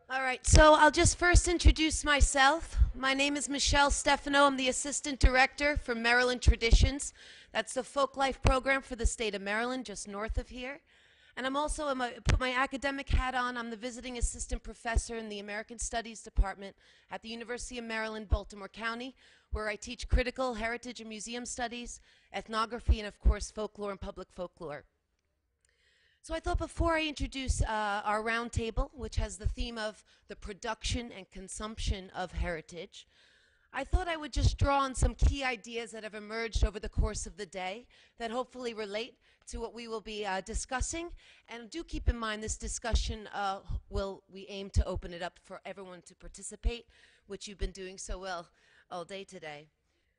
All right, so I'll just first introduce myself. My name is Michelle Stefano. I'm the Assistant Director for Maryland Traditions. That's the Folklife program for the state of Maryland, just north of here. And I'm also, put my academic hat on, I'm the Visiting Assistant Professor in the American Studies Department at the University of Maryland, Baltimore County, where I teach critical heritage and museum studies, ethnography, and of course, folklore and public folklore. So I thought before I introduce our roundtable, which has the theme of the production and consumption of heritage, I thought I would just draw on some key ideas that have emerged over the course of the day that hopefully relate to what we will be discussing. And do keep in mind this discussion we aim to open it up for everyone to participate, which you've been doing so well all day today.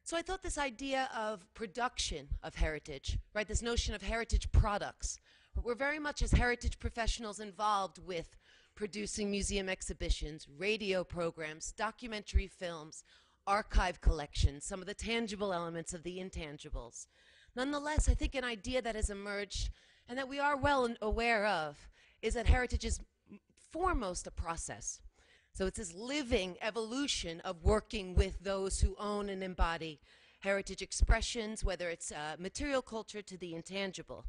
So I thought this idea of production of heritage, right, this notion of heritage products, we're very much as heritage professionals involved with producing museum exhibitions, radio programs, documentary films, archive collections, some of the tangible elements of the intangibles. Nonetheless, I think an idea that has emerged and that we are well aware of is that heritage is foremost a process. So it's this living evolution of working with those who own and embody heritage expressions, whether it's material culture to the intangible.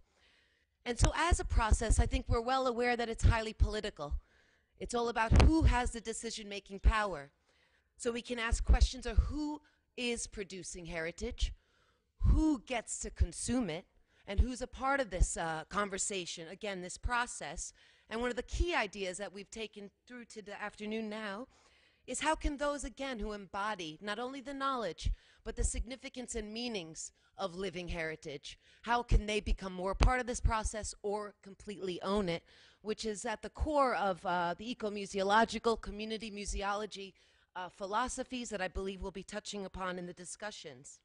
And so as a process, I think we're well aware that it's highly political. It's all about who has the decision-making power. So we can ask questions of who is producing heritage, who gets to consume it, and who's a part of this conversation, again, this process. And one of the key ideas that we've taken through to the afternoon now is how can those, again, who embody not only the knowledge, but the significance and meanings of living heritage, how can they become more part of this process or completely own it, which is at the core of the eco-museological, community museology philosophies that I believe we'll be touching upon in the discussions.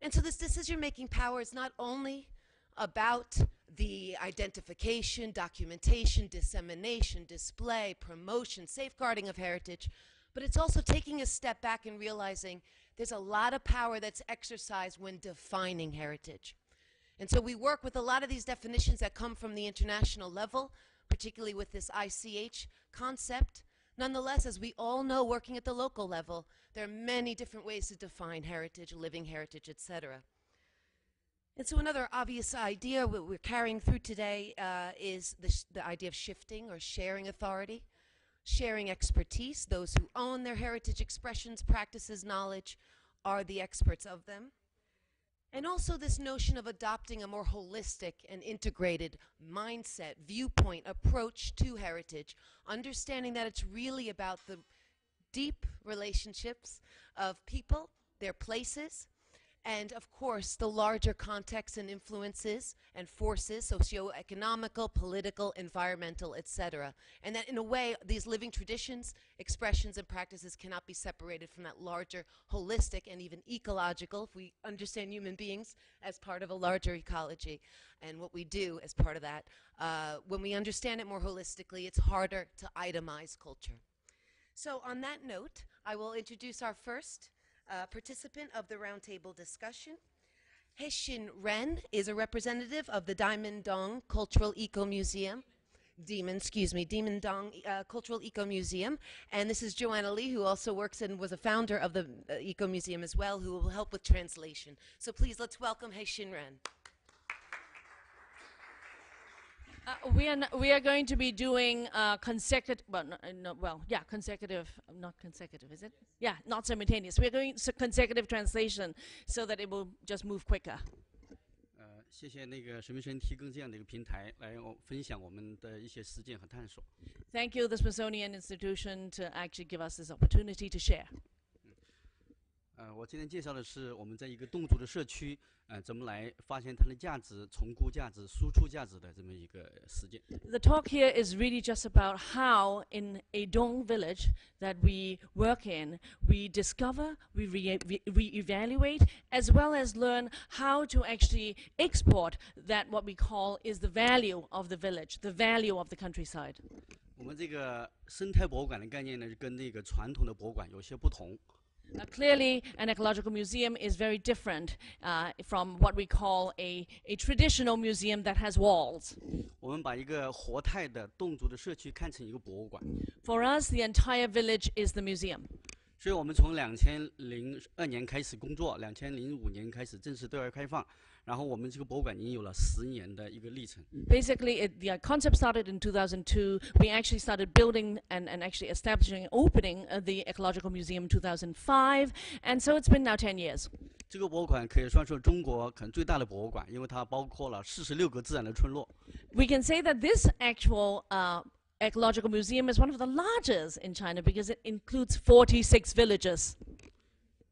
And so this decision-making power is not only about the identification, documentation, dissemination, display, promotion, safeguarding of heritage, but it's also taking a step back and realizing there's a lot of power that's exercised when defining heritage. And so we work with a lot of these definitions that come from the international level, particularly with this ICH concept. Nonetheless, as we all know, working at the local level, there are many different ways to define heritage, living heritage, etc. And so another obvious idea we're carrying through today is the idea of shifting or sharing authority, sharing expertise. Those who own their heritage expressions, practices, knowledge are the experts of them. And also this notion of adopting a more holistic and integrated mindset, viewpoint, approach to heritage, understanding that it's really about the deep relationships of people, their places, and of course the larger contexts and influences and forces, socio-economical, political, environmental, etc. And that in a way, these living traditions, expressions, and practices cannot be separated from that larger, holistic, and even ecological, if we understand human beings as part of a larger ecology, and what we do as part of that. When we understand it more holistically, it's harder to itemize culture. So on that note, I will introduce our first participant of the roundtable discussion. Hexin is a representative of the Dimen Cultural Eco Museum. Dimen Cultural Eco Museum. And this is Joanna Lee, who also works and was a founder of the Eco Museum as well, who will help with translation. So please, let's welcome Hexin. We are going to be doing consecutive, consecutive, not consecutive, is it? Yeah, not simultaneous. We're going consecutive translation so that it will just move quicker. 谢谢那个史密森提供这样的一个平台来分享我们的一些实践和探索。Thank you, the Smithsonian Institution, to actually give us this opportunity to share. 我今天介绍的是我们在一个侗族的社区，怎么来发现它的价值、重估价值、输出价值的这么一个实践。The talk here is really just about how in a Dong village that we work in, we discover, we re-evaluate, as well as learn how to actually export that what we call is the value of the village, the value of the countryside. 我们这个生态博物馆的概念呢，跟那个传统的博物馆有些不同。Clearly, an ecological museum is very different from what we call a traditional museum that has walls. 我们把一个活态的侗族的社区看成一个博物馆。 For us, the entire village is the museum. 所以我们从2002年开始工作，2005年开始正式对外开放，然后我们这个博物馆已经有了10年的一个历程。 Basically, the concept started in 2002. We actually started building and actually establishing and opening the Ecological Museum in 2005. And so it's been now 10 years. 这个博物馆可以算是中国可能最大的博物馆，因为它包括了46个自然的村落。 We can say that this actual Ecological Museum is one of the largest in China because it includes 46 villages.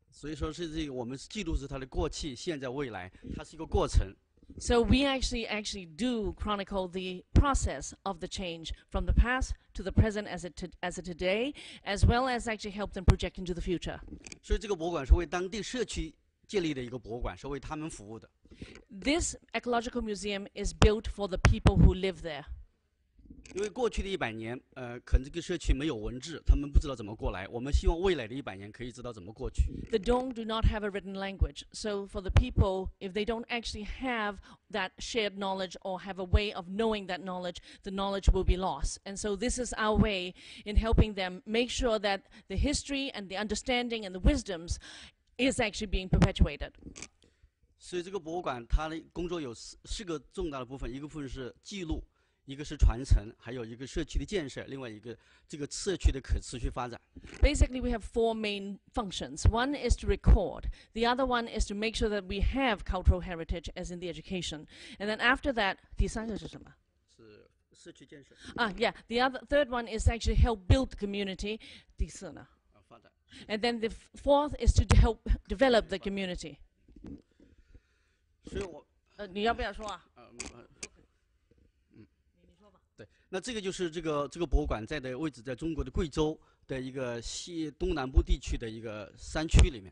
所以说是这个我们记录是它的过去、现在、未来，它是一个过程。 So we actually do chronicle the process of the change from the past to the present as it today, as well as actually help them project into the future. 所以这个博物馆是为当地社区建立的一个博物馆，是为他们服务的。 This ecological museum is built for the people who live there. 因为过去的100年，可能这个社区没有文字，他们不知道怎么过来。我们希望未来的100年可以知道怎么过去。 The Dong do not have a written language. So for the people, if they don't actually have that shared knowledge or have a way of knowing that knowledge, the knowledge will be lost. And so this is our way in helping them make sure that the history and the understanding and the wisdoms is actually being perpetuated. 所以这个博物馆它的工作有4个重大的部分，一个部分是记录。 一个是传承，还有一个社区的建设，另外一个这个社区的可持续发展。Basically, we have 4 main functions. One is to record. The other one is to make sure that we have cultural heritage, as in the education. And then after that, 第三个是什么？是社区建设。The third one is to actually help build the community. 第四呢？发展。And then the fourth is to help develop the community. 所以我你要不要说啊？对，那这个就是这个博物馆在的位置，在中国的贵州的一个东南部地区的一个山区里面。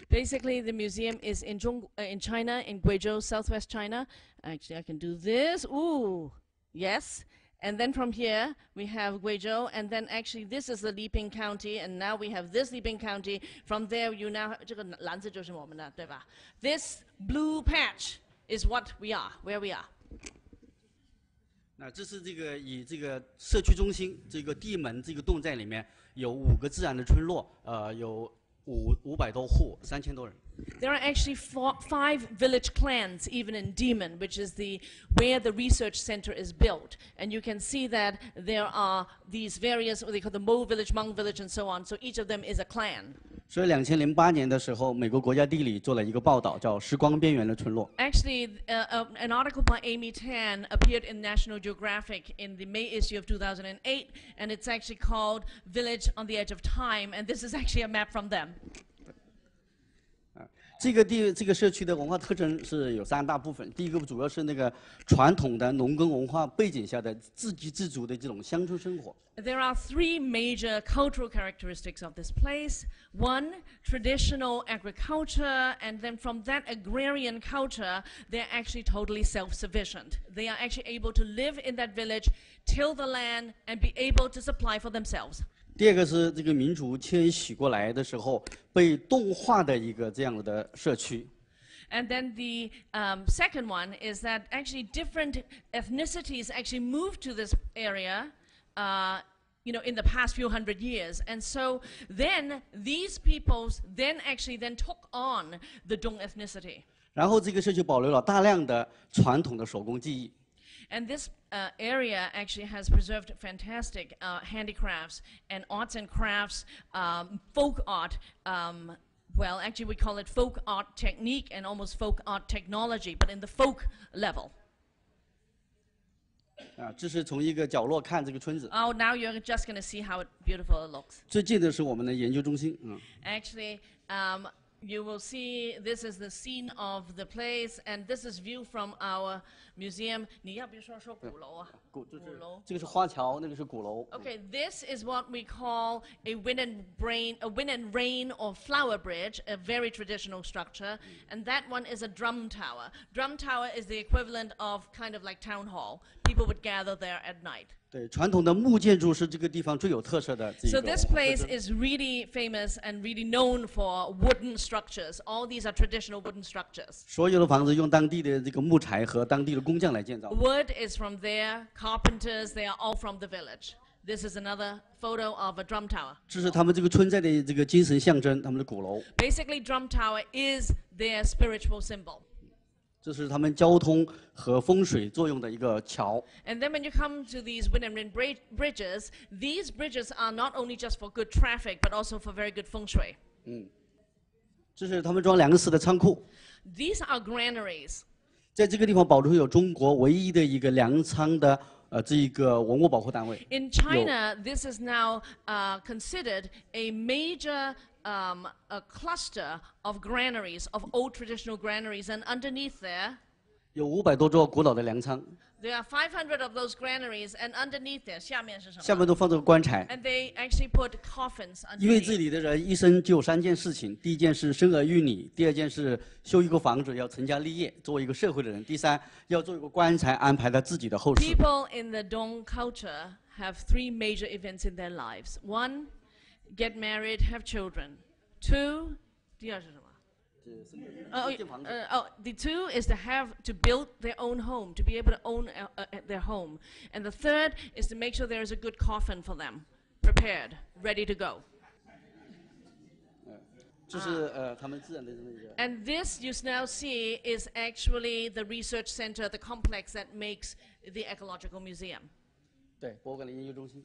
Basically, the museum is in China, in Guizhou, southwest China. Actually, I can do this. Ooh, yes. And then from here, we have Guizhou, and then actually this is the Liping County, and now we have this Liping County. From there, you now, 这个蓝色就是我们的，对吧？ This blue patch is what we are, where we are. 那这是这个以这个社区中心这个地门这个侗寨里面有5个自然的村落，有500多户，3000多人。 There are actually 5 village clans even in Dimen, which is where the research center is built. And you can see that there are these various, what they call the Mo village, Hmong village, and so on. So each of them is a clan. 所以2008年的时候，美国国家地理做了一个报道，叫《时光边缘的村落》。Actually, an article by Amy Tan appeared in National Geographic in the May issue of 2008, and it's actually called Village on the Edge of Time, and this is actually a map from them. 这个社区的文化特征是有3大部分。第一个主要是那个传统的农耕文化背景下的自给自足的这种乡村生活。 There are 3 major cultural characteristics of this place. One, traditional agriculture, and then from that agrarian culture, they're actually totally self-sufficient. They are actually able to live in that village, till the land, and be able to supply for themselves. 第二个是这个民族迁徙过来的时候被同化的一个这样的社区。 And then the second one is that actually different ethnicities actually moved to this area, in the past few hundred years. And so then these peoples then took on the Dong ethnicity. 然后这个社区保留了大量的传统的手工技艺。 And this area actually has preserved fantastic handicrafts and arts and crafts, folk art. Well, actually, we call it folk art technique and almost folk art technology, but in the folk level. 这是从一个角落看这个村子。 Oh, now you're just going to see how beautiful it looks. 最近的是我们的研究中心。 Actually, You will see this is the scene of the place, and this is view from our museum. 你要不要说鼓楼啊？鼓就是鼓楼。这个是花桥，那个是鼓楼。Okay, this is what we call a wind and rain or flower bridge, a very traditional structure, and that one is a drum tower. Drum tower is the equivalent of kind of like town hall. People would gather there at night. 对，传统的木建筑是这个地方最有特色的。So this place is really famous and really known for wooden structures. All these are traditional wooden structures. 所有的房子用当地的这个木材和当地的工匠来建造。Wood is from there, carpenters, they are all from the village. This is another photo of a drum tower. 这是他们这个村寨的这个精神象征，他们的鼓楼。Basically, drum tower is their spiritual symbol. 这是他们交通和风水作用的一个桥。And then when you come to these wind and rain bridges, these bridges are not only just for good traffic, but also for very good feng shui. 这是他们装粮食的仓库。These are granaries. 在这个地方保留有中国唯一的一个粮仓的这一个文物保护单位。In China, this is now considered a major a cluster of granaries, of old traditional granaries, and underneath there, 有500多座古老的粮仓。there are 500 of those granaries, and underneath there, 下面是什么？下面都放着棺材。 And they actually put coffins 因为这 underneath. 里的人一生就有3件事情：第一件是生儿育女，第二件是修一个房子要成家立业，做一个社会的人；第三要做一个棺材安排他自己的后事。 People in the Dong culture have 3 major events in their lives. 1, get married, have children. 2, 第二是什么？ the 2 is to build their own home, to be able to own their home. And the 3rd is to make sure there is a good coffin for them, prepared, ready to go. 这是他们自然的那个。 And this you now see is actually the research center, the complex that makes the ecological museum. 对，博物馆的研究中心。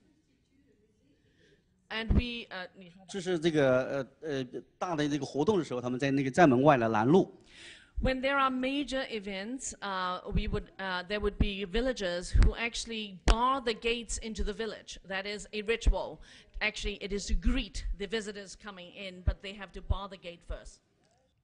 And we, 这是这个大的这个活动的时候，他们在那个站门外来拦路。 when there are major events, there would be villagers who actually bar the gates into the village. That is a ritual. Actually, it is to greet the visitors coming in, but they have to bar the gate first.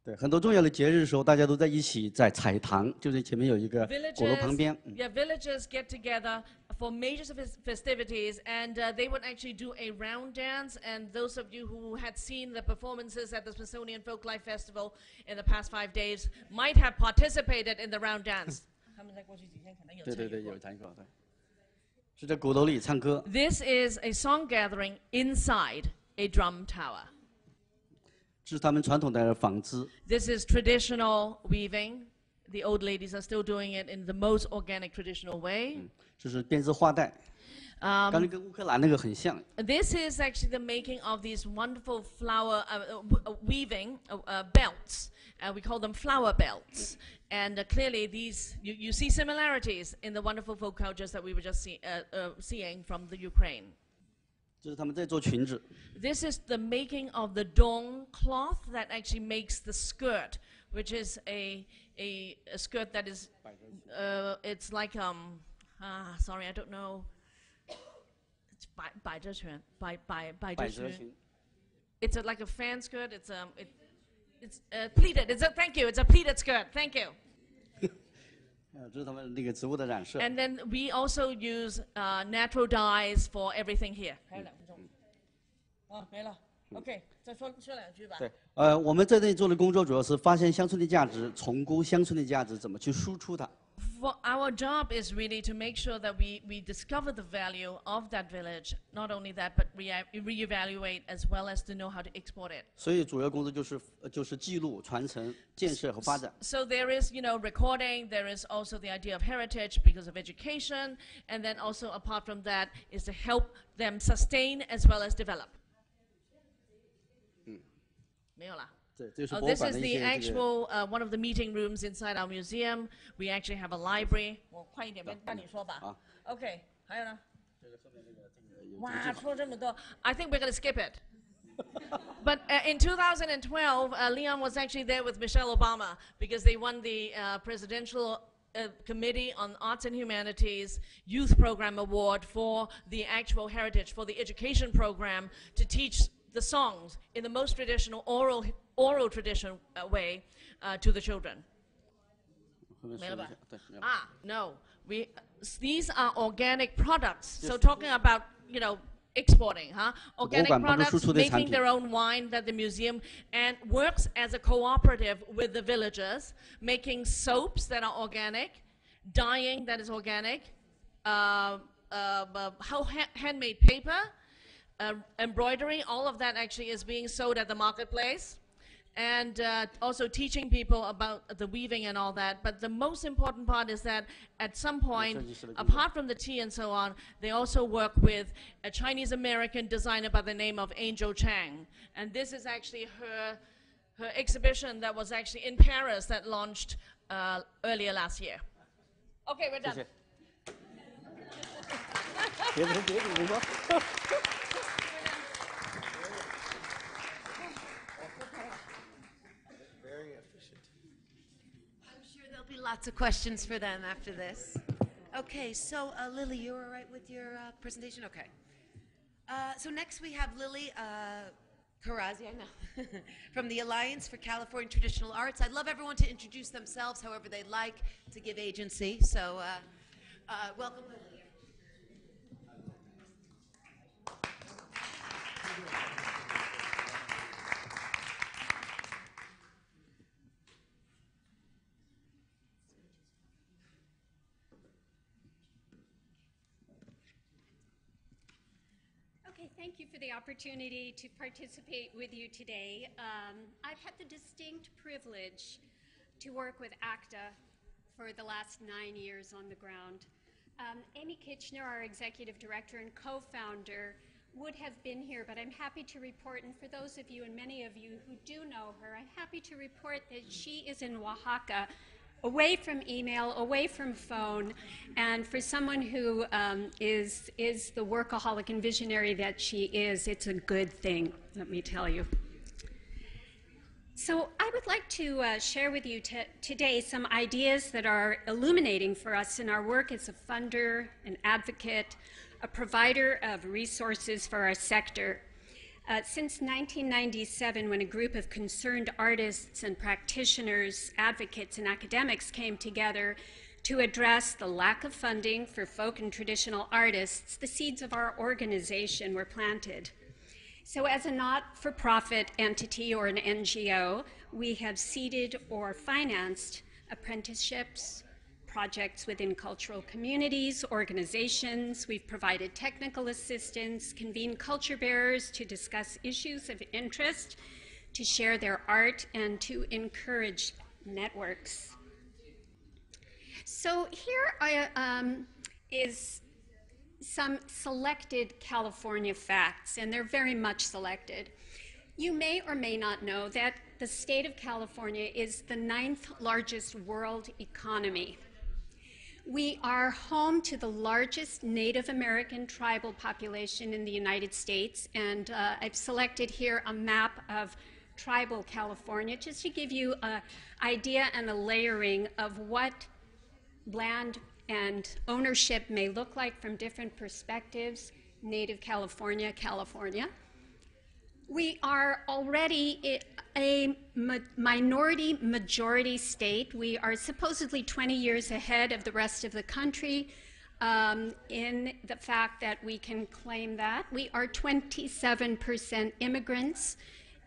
对，很多重要的节日的时候，大家都在一起在彩堂，就是前面有一个鼓楼旁边。 Villagers get together for major festivities, and they would actually do a round dance. And those of you who had seen the performances at the Smithsonian Folklife Festival in the past 5 days might have participated in the round dance. 他们在过去几天可能有参与过。对对对，有参与过，对。是在鼓楼里唱歌。 This is a song gathering inside a drum tower. 这是他们传统的纺织。 This is traditional weaving. The old ladies are still doing it in the most organic, traditional way. 这是编织花带。刚才跟乌克兰那个很像。 This is actually the making of these wonderful flower weaving belts. We call them flower belts. And clearly these, you see similarities in the wonderful folk cultures that we were just seeing from the Ukraine. 这是他们在做裙子。 This is the making of the dong cloth that actually makes the skirt, which is a skirt that is, it's like, sorry, I don't know. It's 百褶裙. It's like a fan skirt. It's pleated. Thank you. It's a pleated skirt. Thank you. 这是他们那个植物的染色。 And then we also use natural dyes for everything here. 还有2分钟。没了。OK， 再说2句吧。对，我们在这里做的工作主要是发现乡村的价值，重估乡村的价值，怎么去输出它。 Our job is really to make sure that we discover the value of that village. Not only that, but reevaluate as well as to know how to export it. 所以主要工作就是记录、传承、建设和发展。 So there is, recording. There is also the idea of heritage because of education, and then also apart from that is to help them sustain as well as develop. 没有啦。 This is the actual one of the meeting rooms inside our museum. We actually have a library. 我快一点，让你说吧。OK， 还有呢？哇，说这么多 I think we're going to skip it. But in 2012, Leon was actually there with Michelle Obama because they won the Presidential Committee on Arts and Humanities Youth Program Award for the actual heritage, for the education program to teach the songs in the most traditional oral oral tradition way to the children. No, these are organic products. So talking about, you know, exporting, organic products, making their own wine at the museum, and works as a cooperative with the villagers, making soaps that are organic, dyeing that is organic, handmade paper, embroidery, all of that actually is being sold at the marketplace. And also teaching people about the weaving and all that. But the most important part is that at some point, apart from the tea and so on, they also work with a Chinese-American designer by the name of Angel Chang. And this is actually her exhibition that was actually in Paris that launched earlier last year. Okay, we're done. Lots of questions for them after this. Okay, so Lily, you're all right with your presentation? Okay. So next we have Lily Kharrazi, I know, from the Alliance for California Traditional Arts. I'd love everyone to introduce themselves however they'd like to give agency. So welcome, Lily. Thank you for the opportunity to participate with you today. I've had the distinct privilege to work with ACTA for the last 9 years on the ground. Amy Kitchener, our executive director and co-founder, would have been here, but I'm happy to report, and for those of you and many of you who do know her, I'm happy to report that she is in Oaxaca, away from email, away from phone, and for someone who is the workaholic and visionary that she is, it's a good thing, let me tell you. So I would like to share with you today some ideas that are illuminating for us in our work as a funder, an advocate, a provider of resources for our sector. Since 1997, when a group of concerned artists and practitioners, advocates, and academics came together to address the lack of funding for folk and traditional artists, the seeds of our organization were planted. So as a not-for-profit entity or an NGO, we have seeded or financed apprenticeships, projects within cultural communities, organizations. We've provided technical assistance, convened culture bearers to discuss issues of interest, to share their art, and to encourage networks. So here is some selected California facts, and they're very much selected. You may or may not know that the state of California is the 9th largest world economy. We are home to the largest Native American tribal population in the United States, and I've selected here a map of tribal California just to give you an idea and a layering of what land and ownership may look like from different perspectives. Native California, California. We are already a minority majority state. We are supposedly 20 years ahead of the rest of the country in the fact that we can claim that. We are 27% immigrants.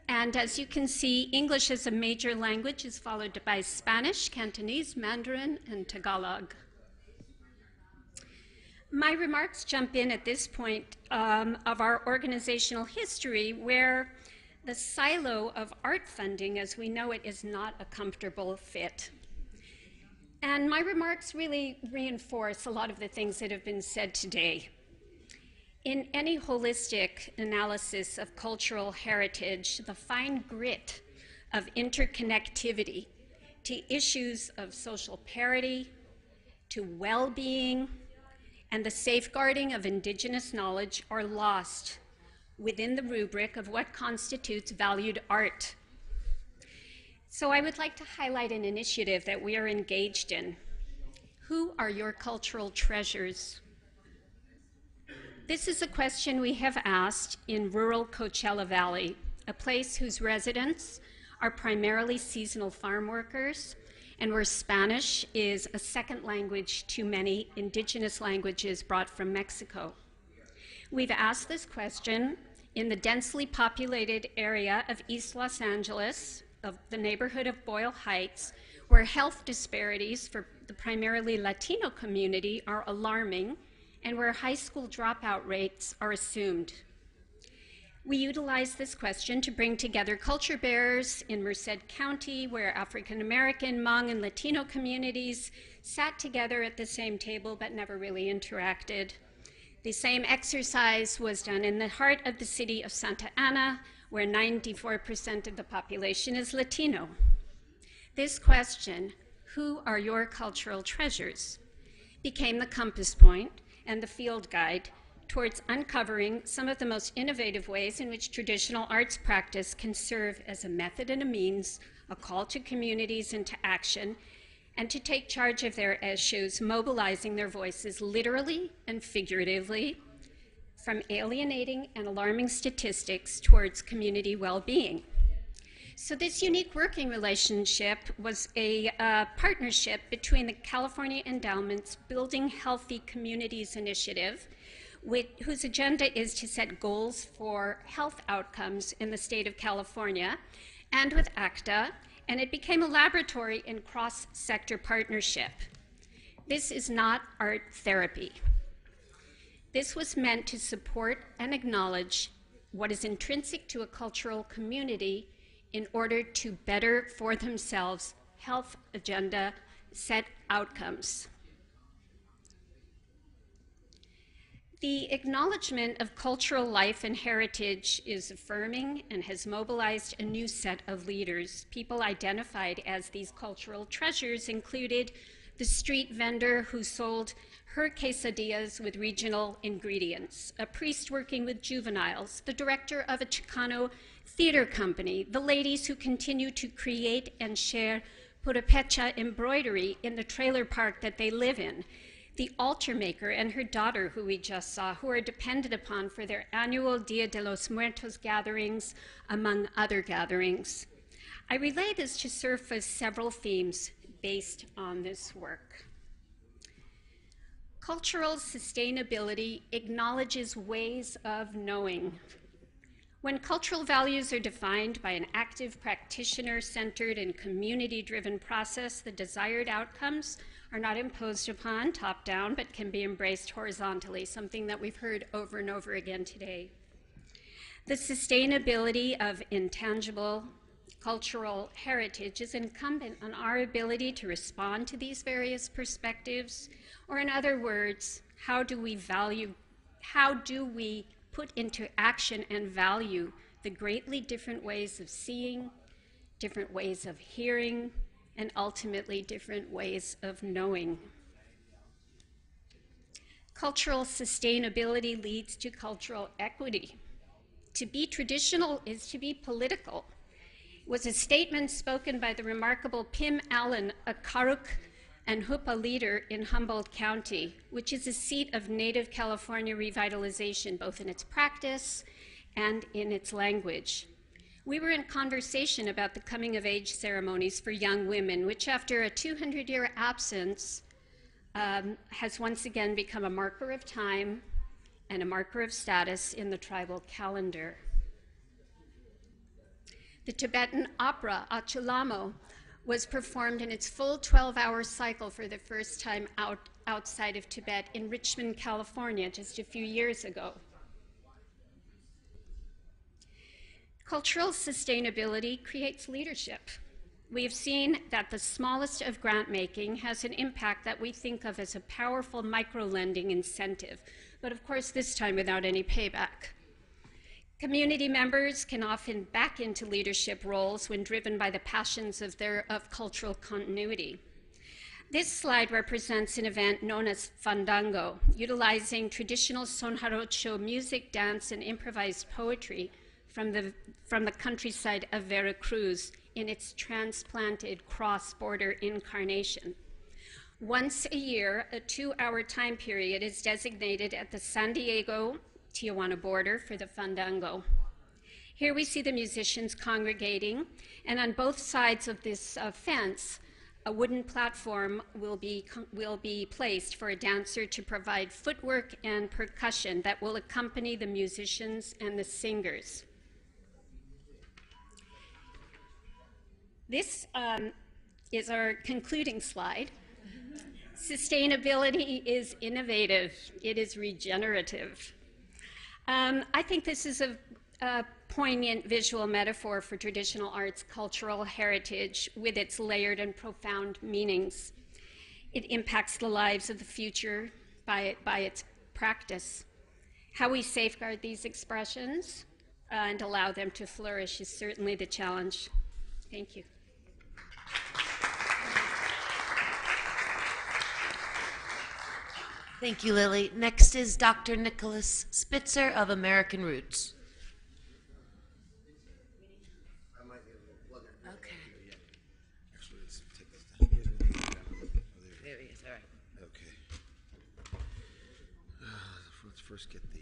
And as you can see, English as a major language is followed by Spanish, Cantonese, Mandarin, and Tagalog. My remarks jump in at this point of our organizational history, where the silo of art funding as we know it is not a comfortable fit. And my remarks really reinforce a lot of the things that have been said today. In any holistic analysis of cultural heritage, the fine grit of interconnectivity to issues of social parity, to well-being, and the safeguarding of indigenous knowledge are lost within the rubric of what constitutes valued art. So I would like to highlight an initiative that we are engaged in. Who are your cultural treasures? This is a question we have asked in rural Coachella Valley, a place whose residents are primarily seasonal farm workers, and where Spanish is a second language to many indigenous languages brought from Mexico. We've asked this question in the densely populated area of East Los Angeles, of the neighborhood of Boyle Heights, where health disparities for the primarily Latino community are alarming and where high school dropout rates are assumed. We utilize this question to bring together culture bearers in Merced County, where African American, Hmong, and Latino communities sat together at the same table but never really interacted. The same exercise was done in the heart of the city of Santa Ana, where 94% of the population is Latino. This question, who are your cultural treasures, became the compass point and the field guide towards uncovering some of the most innovative ways in which traditional arts practice can serve as a method and a means, a call to communities into action, and to take charge of their issues, mobilizing their voices literally and figuratively from alienating and alarming statistics towards community well-being. So this unique working relationship was a partnership between the California Endowment's Building Healthy Communities Initiative, whose agenda is to set goals for health outcomes in the state of California, and with ACTA, and it became a laboratory in cross-sector partnership. This is not art therapy. This was meant to support and acknowledge what is intrinsic to a cultural community in order to better for themselves health agenda set outcomes. The acknowledgement of cultural life and heritage is affirming and has mobilized a new set of leaders. People identified as these cultural treasures included the street vendor who sold her quesadillas with regional ingredients, a priest working with juveniles, the director of a Chicano theater company, the ladies who continue to create and share purepecha embroidery in the trailer park that they live in, the altar maker and her daughter, who we just saw, who are depended upon for their annual Dia de los Muertos gatherings, among other gatherings. I relay this to surface several themes based on this work. Cultural sustainability acknowledges ways of knowing. When cultural values are defined by an active, practitioner-centered, and community-driven process, the desired outcomes are not imposed upon top-down, but can be embraced horizontally, something that we've heard over and over again today. The sustainability of intangible cultural heritage is incumbent on our ability to respond to these various perspectives, or in other words, how do we put into action and value the greatly different ways of seeing, different ways of hearing, and ultimately different ways of knowing. Cultural sustainability leads to cultural equity. To be traditional is to be political. It was a statement spoken by the remarkable Pim Allen, a Karuk and Hupa leader in Humboldt County, which is a seat of Native California revitalization, both in its practice and in its language. We were in conversation about the coming-of-age ceremonies for young women, which after a 200-year absence has once again become a marker of time and a marker of status in the tribal calendar. The Tibetan opera, Achulamo, was performed in its full 12-hour cycle for the first time outside of Tibet in Richmond, California, just a few years ago. Cultural sustainability creates leadership. We have seen that the smallest of grant making has an impact that we think of as a powerful micro-lending incentive, but of course this time without any payback. Community members can often back into leadership roles when driven by the passions of cultural continuity. This slide represents an event known as Fandango, utilizing traditional Son Jarocho music, dance, and improvised poetry from the countryside of Veracruz in its transplanted cross-border incarnation. Once a year, a 2-hour time period is designated at the San Diego-Tijuana border for the Fandango. Here we see the musicians congregating, and on both sides of this fence, a wooden platform will be placed for a dancer to provide footwork and percussion that will accompany the musicians and the singers. This is our concluding slide. Sustainability is innovative. It is regenerative. I think this is a poignant visual metaphor for traditional art's cultural heritage with its layered and profound meanings. It impacts the lives of the future by its practice. How we safeguard these expressions and allow them to flourish is certainly the challenge. Thank you. Thank you, Lily. Next is Dr. Nicholas Spitzer of American Roots. Okay. Actually, let's take this down. There he is, all right. Okay. Let's first get the...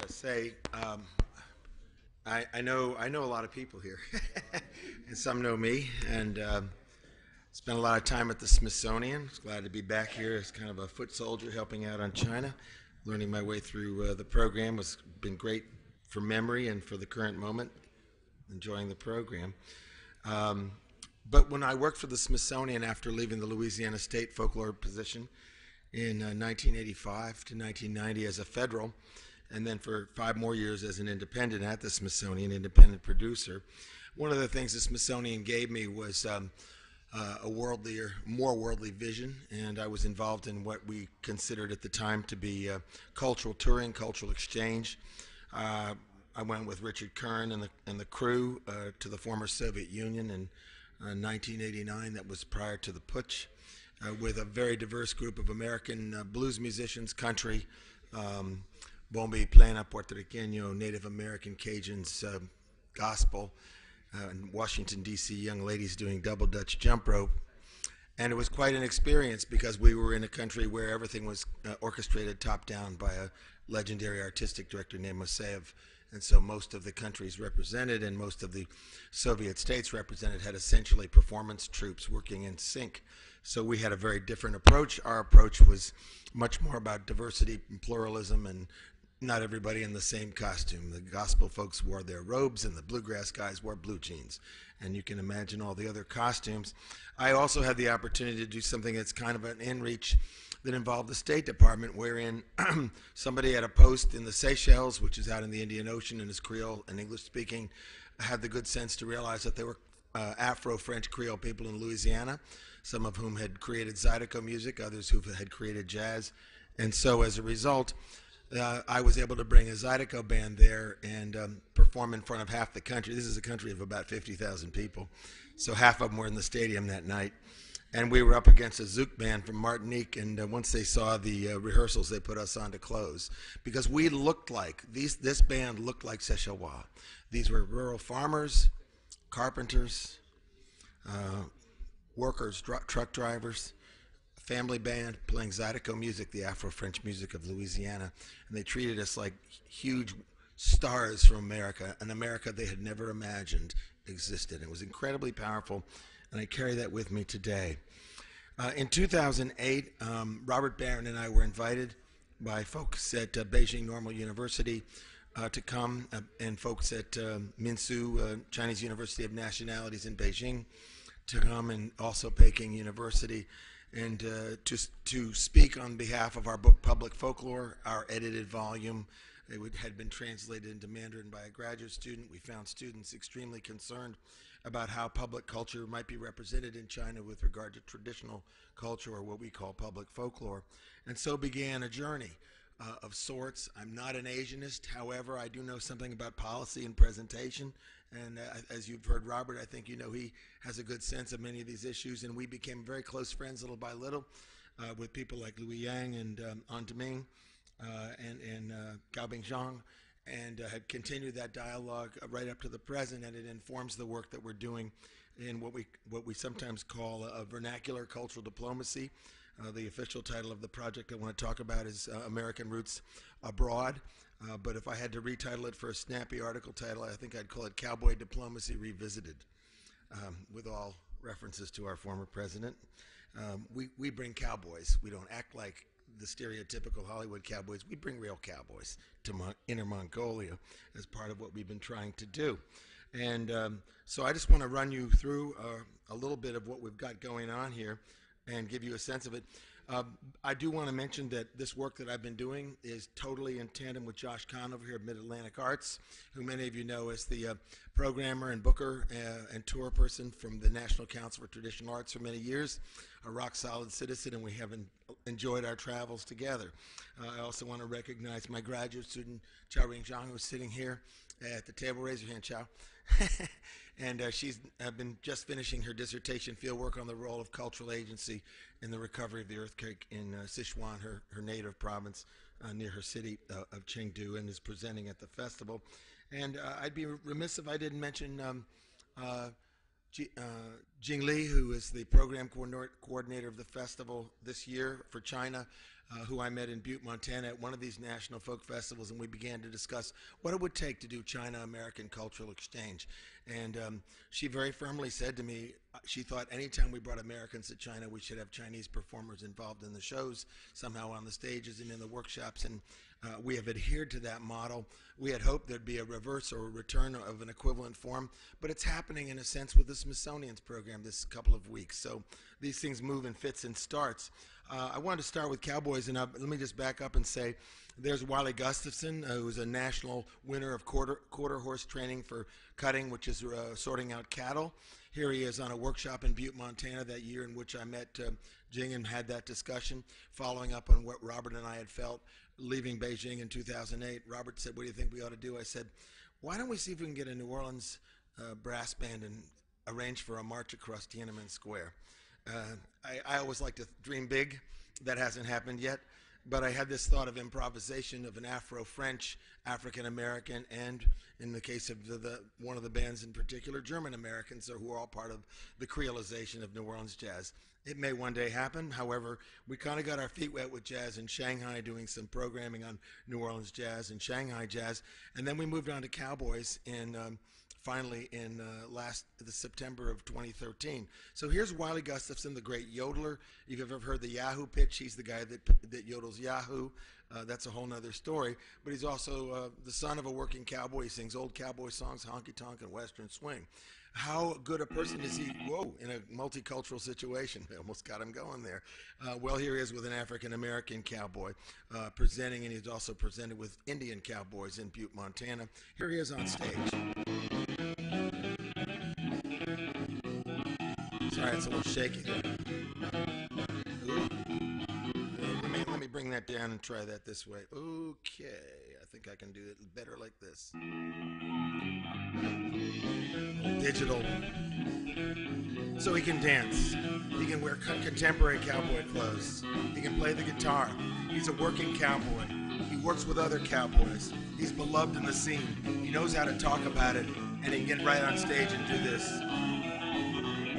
Just say, I know a lot of people here, and some know me, and spent a lot of time at the Smithsonian. Glad to be back here as kind of a foot soldier helping out on China, learning my way through the program. Has been great for memory and for the current moment, enjoying the program. But when I worked for the Smithsonian after leaving the Louisiana State folklore position in 1985 to 1990 as a federal, and then for 5 more years as an independent at the Smithsonian, independent producer, one of the things the Smithsonian gave me was a more worldly vision, and I was involved in what we considered at the time to be cultural touring, cultural exchange. I went with Richard Kern and the crew to the former Soviet Union in 1989. That was prior to the putsch, with a very diverse group of American blues musicians, country, Bombi, Plena, Puertorriqueño, Native American, Cajuns, gospel, and Washington, D.C. young ladies doing double Dutch jump rope. And it was quite an experience because we were in a country where everything was orchestrated top-down by a legendary artistic director named Moseyev. And so most of the countries represented and most of the Soviet states represented had essentially performance troops working in sync. So we had a very different approach. Our approach was much more about diversity and pluralism and not everybody in the same costume. The gospel folks wore their robes and the bluegrass guys wore blue jeans. And you can imagine all the other costumes. I also had the opportunity to do something that's kind of an in-reach that involved the State Department, wherein somebody at a post in the Seychelles, which is out in the Indian Ocean and is Creole and English-speaking, had the good sense to realize that there were Afro-French Creole people in Louisiana, some of whom had created Zydeco music, others who had created jazz. And so as a result, I was able to bring a Zydeco band there and perform in front of half the country. This is a country of about 50,000 people, so half of them were in the stadium that night. And we were up against a Zouk band from Martinique, and once they saw the rehearsals, they put us on to close. Because we looked like, this band looked like Seychellois. These were rural farmers, carpenters, workers, truck drivers, family band playing Zydeco music, the Afro-French music of Louisiana, and they treated us like huge stars from America, an America they had never imagined existed. It was incredibly powerful, and I carry that with me today. In 2008, Robert Barron and I were invited by folks at Beijing Normal University to come, and folks at Minsu, Chinese University of Nationalities in Beijing, to come, and also Peking University, and to speak on behalf of our book Public Folklore, our edited volume, had been translated into Mandarin by a graduate student. We found students extremely concerned about how public culture might be represented in China with regard to traditional culture, or what we call public folklore. And so began a journey of sorts. I'm not an Asianist, however, I do know something about policy and presentation. And as you've heard Robert, I think you know he has a good sense of many of these issues, and we became very close friends little by little with people like Louis Yang and Dimen and Gao Bingzhang, and have continued that dialogue right up to the present, and it informs the work that we're doing in what we sometimes call a vernacular cultural diplomacy. The official title of the project I want to talk about is American Roots Abroad, but if I had to retitle it for a snappy article title, I think I'd call it Cowboy Diplomacy Revisited, with all references to our former president. We bring cowboys. We don't act like the stereotypical Hollywood cowboys. We bring real cowboys to Inner Mongolia as part of what we've been trying to do. And so I just want to run you through a little bit of what we've got going on here and give you a sense of it. I do want to mention that this work that I've been doing is totally in tandem with Josh Kahn over here at Mid-Atlantic Arts, who many of you know as the programmer and booker and tour person from the National Council for Traditional Arts for many years, a rock-solid citizen, and we have enjoyed our travels together. I also want to recognize my graduate student, Chao Ringzhang, who's sitting here at the table. Raise your hand, Chao. And she's been just finishing her dissertation fieldwork on the role of cultural agency in the recovery of the earthquake in Sichuan, her native province near her city of Chengdu, and is presenting at the festival. And I'd be remiss if I didn't mention Jing Li, who is the program coordinator of the festival this year for China, who I met in Butte, Montana at one of these national folk festivals, and we began to discuss what it would take to do China-American cultural exchange. And she very firmly said to me, she thought anytime we brought Americans to China, we should have Chinese performers involved in the shows, somehow on the stages and in the workshops, and we have adhered to that model. We had hoped there'd be a reverse or a return of an equivalent form, but it's happening in a sense with the Smithsonian's program this couple of weeks. So these things move in fits and starts. I wanted to start with cowboys, and let me just back up and say there's Wiley Gustafson, who's a national winner of quarter horse training for cutting, which is sorting out cattle. Here he is on a workshop in Butte, Montana that year in which I met Jing and had that discussion, following up on what Robert and I had felt leaving Beijing in 2008. Robert said, "What do you think we ought to do?" I said, "Why don't we see if we can get a New Orleans brass band and arrange for a march across Tiananmen Square?" I always like to dream big. That hasn't happened yet. But I had this thought of improvisation of an Afro-French, African-American, and in the case of one of the bands in particular, German-Americans, who are all part of the creolization of New Orleans jazz. It may one day happen. However, we kind of got our feet wet with jazz in Shanghai, doing some programming on New Orleans jazz and Shanghai jazz. And then we moved on to cowboys finally in the September of 2013. So here's Wiley Gustafson, the great yodeler. If you've ever heard the Yahoo pitch, he's the guy that yodels Yahoo. That's a whole nother story. But he's also the son of a working cowboy. He sings old cowboy songs, honky-tonk and western swing. How good a person is he, in a multicultural situation? I almost got him going there. Well, here he is with an African-American cowboy presenting, and he's also presented with Indian cowboys in Butte, Montana. Here he is on stage. Sorry, it's a little shaky there. Let me bring that down and try that this way. Okay, I think I can do it better like this. Digital. So he can dance. He can wear contemporary cowboy clothes. He can play the guitar. He's a working cowboy. He works with other cowboys. He's beloved in the scene. He knows how to talk about it, and he can get right on stage and do this.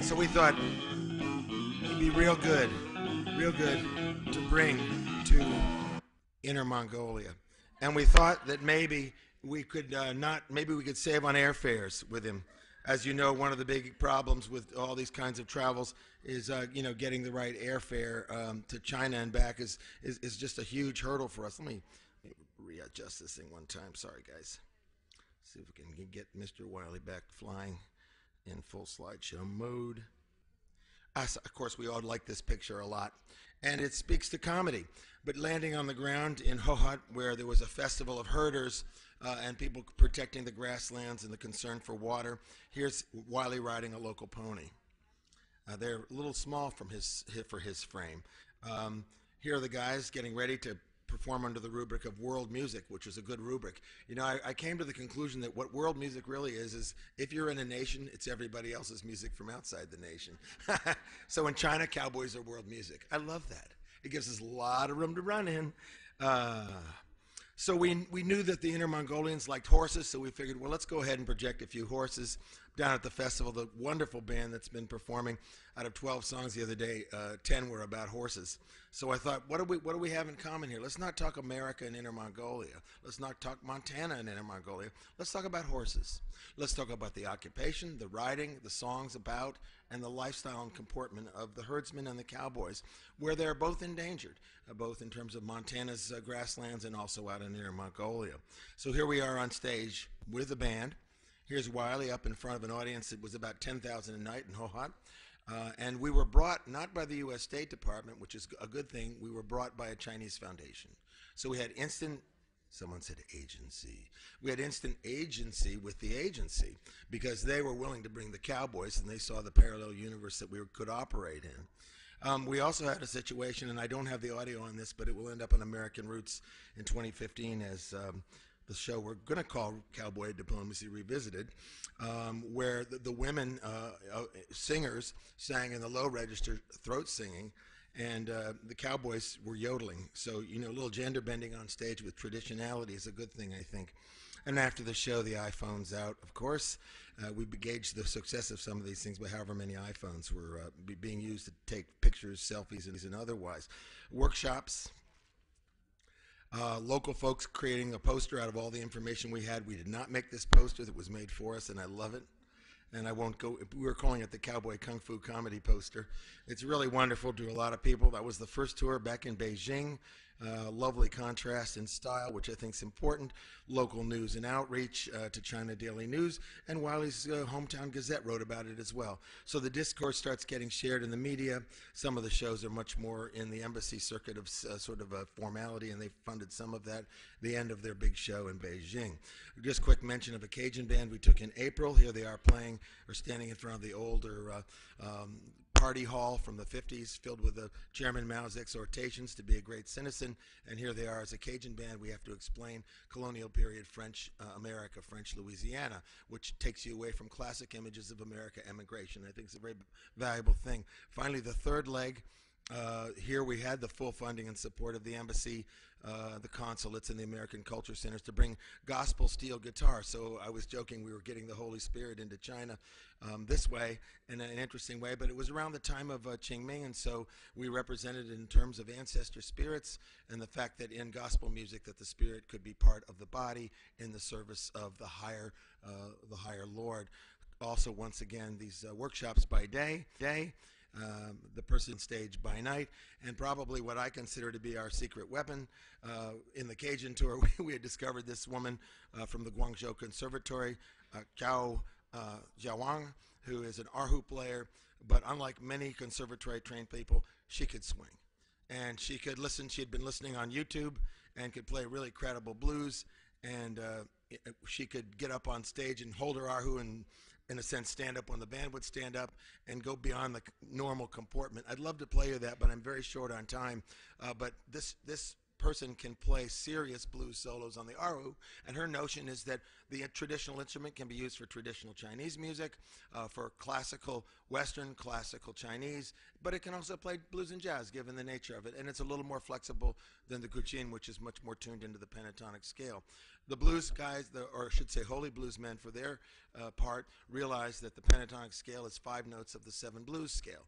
So we thought he'd be real good to bring to Inner Mongolia. And we thought that maybe we could we could save on airfares with him. As you know, one of the big problems with all these kinds of travels is, getting the right airfare to China and back is just a huge hurdle for us. Let me readjust this thing one time. Sorry, guys. See if we can get Mr. Wiley back flying in full slideshow mode. Of course, we all like this picture a lot. And it speaks to comedy. But landing on the ground in Hohhot, where there was a festival of herders and people protecting the grasslands and the concern for water, here's Wiley riding a local pony. They're a little small for his frame. Here are the guys getting ready to perform under the rubric of world music, which is a good rubric. You know, I came to the conclusion that what world music really is if you're in a nation, it's everybody else's music from outside the nation. So in China, cowboys are world music. I love that. It gives us a lot of room to run in. So we knew that the Inner Mongolians liked horses, so we figured, well, let's go ahead and project a few horses down at the festival. The wonderful band that's been performing, out of 12 songs the other day, 10 were about horses. So I thought, what do we have in common here? Let's not talk America and Inner Mongolia. Let's not talk Montana and Inner Mongolia. Let's talk about horses. Let's talk about the occupation, the riding, the songs about, and the lifestyle and comportment of the herdsmen and the cowboys, where they're both endangered, both in terms of Montana's grasslands and also out in Inner Mongolia. So here we are on stage with the band. Here's Wiley up in front of an audience that was about 10,000 a night in Hohhot. And we were brought not by the U.S. State Department, which is a good thing. We were brought by a Chinese foundation. So we had instant, someone said agency. We had instant agency with the agency because they were willing to bring the cowboys and they saw the parallel universe that we could operate in. We also had a situation, and I don't have the audio on this, but it will end up on American Roots in 2015 as the show we're going to call Cowboy Diplomacy Revisited, where the women singers sang in the low register throat singing, and the cowboys were yodeling. So, you know, a little gender bending on stage with traditionality is a good thing, I think. And after the show, the iPhone's out, of course. We gauged the success of some of these things by however many iPhones were being used to take pictures, selfies, and otherwise. Workshops. Local folks creating a poster out of all the information we had. We did not make this poster that was made for us, and I love it. And I won't go, we were calling it the Cowboy Kung Fu Comedy Poster. It's really wonderful to a lot of people. That was the first tour back in Beijing. Lovely contrast in style, which I think is important. Local news and outreach to China Daily News, and Wiley's Hometown Gazette wrote about it as well. So the discourse starts getting shared in the media. Some of the shows are much more in the embassy circuit of sort of a formality, and they funded some of that, the end of their big show in Beijing. Just quick mention of a Cajun band we took in April. Here they are playing or standing in front of the older party hall from the 50s, filled with Chairman Mao's exhortations to be a great citizen. And here they are as a Cajun band. We have to explain colonial period French America, French Louisiana, which takes you away from classic images of America emigration. I think it's a very valuable thing. Finally, the third leg. Here we had the full funding and support of the embassy, the consulates, and the American Culture Centers to bring gospel steel guitar. So I was joking we were getting the Holy Spirit into China this way, in an interesting way. But it was around the time of Qingming, and so we represented it in terms of ancestor spirits and the fact that in gospel music that the spirit could be part of the body in the service of the higher Lord. Also, once again, these workshops by day. The person on stage by night, and probably what I consider to be our secret weapon. In the Cajun tour, we had discovered this woman from the Guangzhou Conservatory, Joanna, who is an erhu player, but unlike many conservatory-trained people, she could swing. And she could listen, she had been listening on YouTube and could play really credible blues, and she could get up on stage and hold her erhu and, in a sense, stand up when the band would stand up and go beyond the normal comportment. I'd love to play you that, but I'm very short on time. But this person can play serious blues solos on the erhu, and her notion is that the traditional instrument can be used for traditional Chinese music, for classical Western, classical Chinese, but it can also play blues and jazz given the nature of it, and it's a little more flexible than the guqin, which is much more tuned into the pentatonic scale. The blues guys, or I should say holy blues men for their part, realized that the pentatonic scale is 5 notes of the 7 blues scale.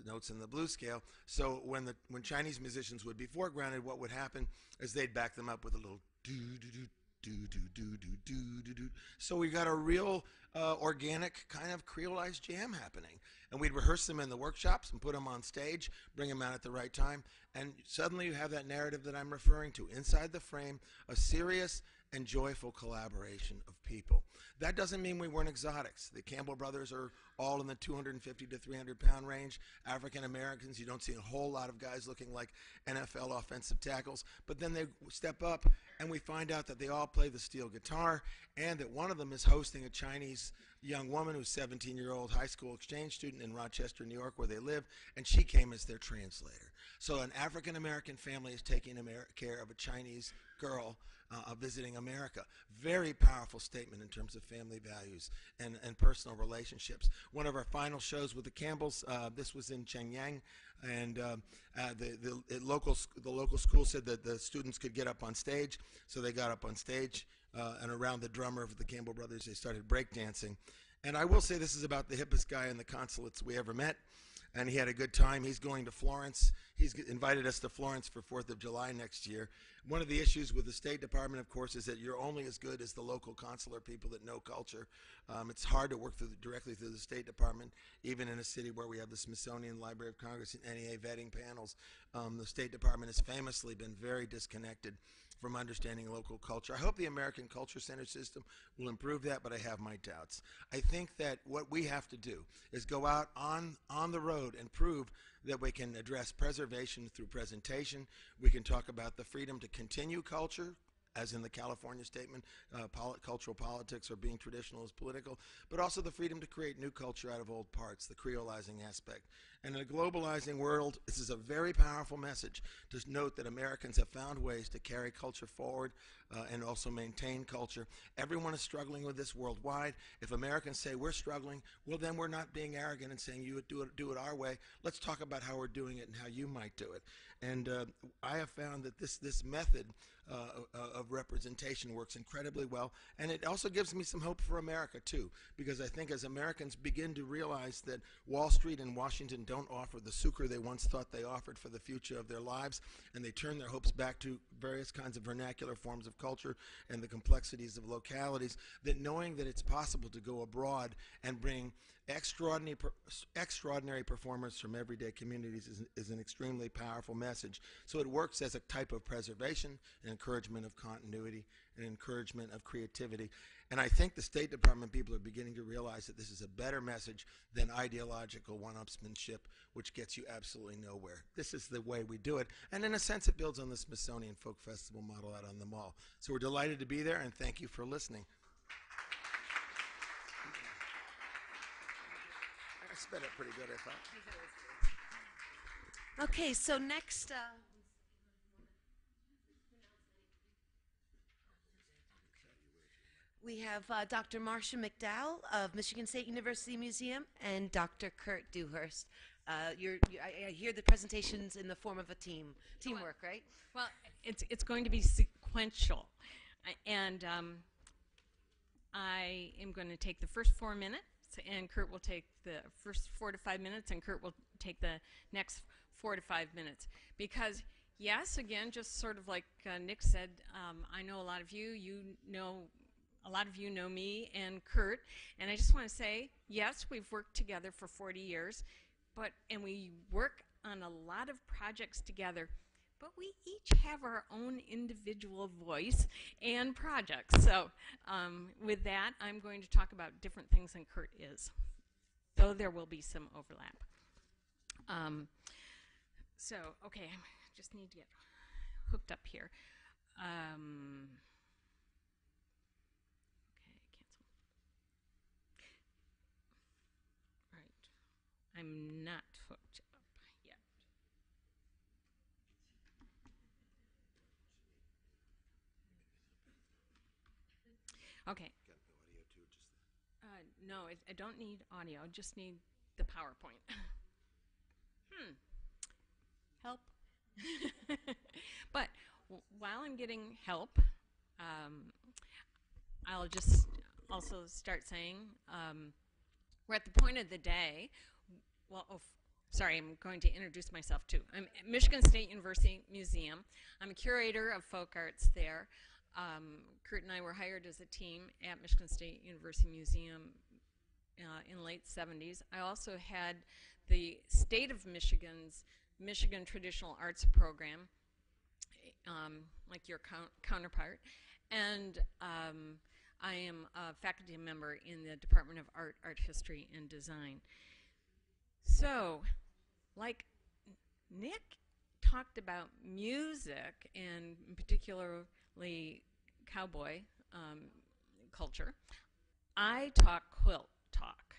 Notes in the blues scale. So when Chinese musicians would be foregrounded, what would happen is they'd back them up with a little do do do do do do do do do do. So we got a real organic kind of creolized jam happening, and we'd rehearse them in the workshops and put them on stage, bring them out at the right time, and suddenly you have that narrative that I'm referring to inside the frame, a serious and joyful collaboration of people. That doesn't mean we weren't exotics. The Campbell brothers are all in the 250 to 300 pound range. African Americans, you don't see a whole lot of guys looking like NFL offensive tackles, but then they step up and we find out that they all play the steel guitar and that one of them is hosting a Chinese young woman who's 17-year-old high school exchange student in Rochester, New York, where they live, and she came as their translator. So an African American family is taking care of a Chinese girl visiting America. Very powerful statement in terms of family values and personal relationships. One of our final shows with the Campbells, this was in Shenyang, and the local school said that the students could get up on stage, so they got up on stage, and around the drummer of the Campbell brothers, they started breakdancing. And I will say this is about the hippest guy in the consulates we ever met, and he had a good time. He's going to Florence. He's invited us to Florence for 4th of July next year. One of the issues with the State Department, of course, is that you're only as good as the local consular people that know culture. It's hard to work directly through the State Department, even in a city where we have the Smithsonian Library of Congress and NEA vetting panels. The State Department has famously been very disconnected from understanding local culture. I hope the American Culture Center system will improve that, but I have my doubts. I think that what we have to do is go out on the road and prove that we can address preservation through presentation. We can talk about the freedom to continue culture, as in the California statement, cultural politics or being traditional is political, but also the freedom to create new culture out of old parts, the creolizing aspect. And in a globalizing world, this is a very powerful message to note that Americans have found ways to carry culture forward and also maintain culture. Everyone is struggling with this worldwide. If Americans say we're struggling, well, then we're not being arrogant and saying you do it our way. Let's talk about how we're doing it and how you might do it. And I have found that this method of representation works incredibly well, and it also gives me some hope for America too, because I think as Americans begin to realize that Wall Street and Washington don't offer the sucre they once thought they offered for the future of their lives, and they turn their hopes back to various kinds of vernacular forms of culture and the complexities of localities, that knowing that it's possible to go abroad and bring extraordinary performers from everyday communities is an extremely powerful message. So it works as a type of preservation, an encouragement of continuity, an encouragement of creativity. And I think the State Department people are beginning to realize that this is a better message than ideological one-upsmanship, which gets you absolutely nowhere. This is the way we do it. And in a sense, it builds on the Smithsonian Folk Festival model out on the Mall. So we're delighted to be there, and thank you for listening. I sped it pretty good, I thought. Okay, so next, we have Dr. Marsha MacDowell of Michigan State University Museum and Dr. Kurt Dewhurst. I hear the presentations in the form of a teamwork, right? Well, it's going to be sequential, and I am going to take the first 4 minutes, and Kurt will take the first 4 to 5 minutes, and Kurt will take the next 4 to 5 minutes. Because, yes, again, just sort of like Nick said, I know a lot of you. A lot of you know me and Kurt, and I just want to say, yes, we've worked together for 40 years, and we work on a lot of projects together. But we each have our own individual voice and projects. So with that, I'm going to talk about different things than Kurt is, though there will be some overlap. Okay, I just need to get hooked up here. Okay, cancel. Right, I'm not hooked up yet. Okay. No, I don't need audio. I just need the PowerPoint. Help. But while I'm getting help, I'll just also start saying we're at the point of the day. Well, sorry, I'm going to introduce myself too. I'm at Michigan State University Museum. I'm a curator of folk arts there. Kurt and I were hired as a team at Michigan State University Museum in the late 70s. I also had the state of Michigan's Michigan Traditional Arts Program, like your counterpart. and I am a faculty member in the Department of Art, Art History, and Design. So, like Nick talked about music, and particularly cowboy culture, I talk quilt talk.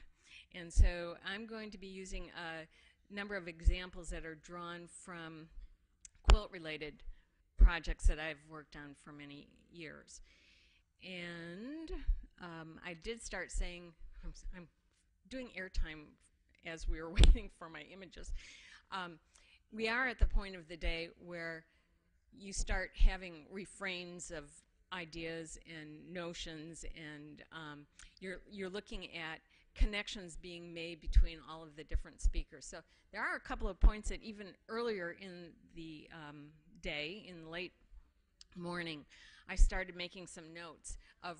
And so I'm going to be using a number of examples that are drawn from quilt-related projects that I've worked on for many years. And I did start saying, I'm doing airtime as we were waiting for my images. We are at the point of the day where you start having refrains of ideas and notions, and you're looking at connections being made between all of the different speakers. So there are a couple of points that even earlier in the day, in the late morning, I started making some notes of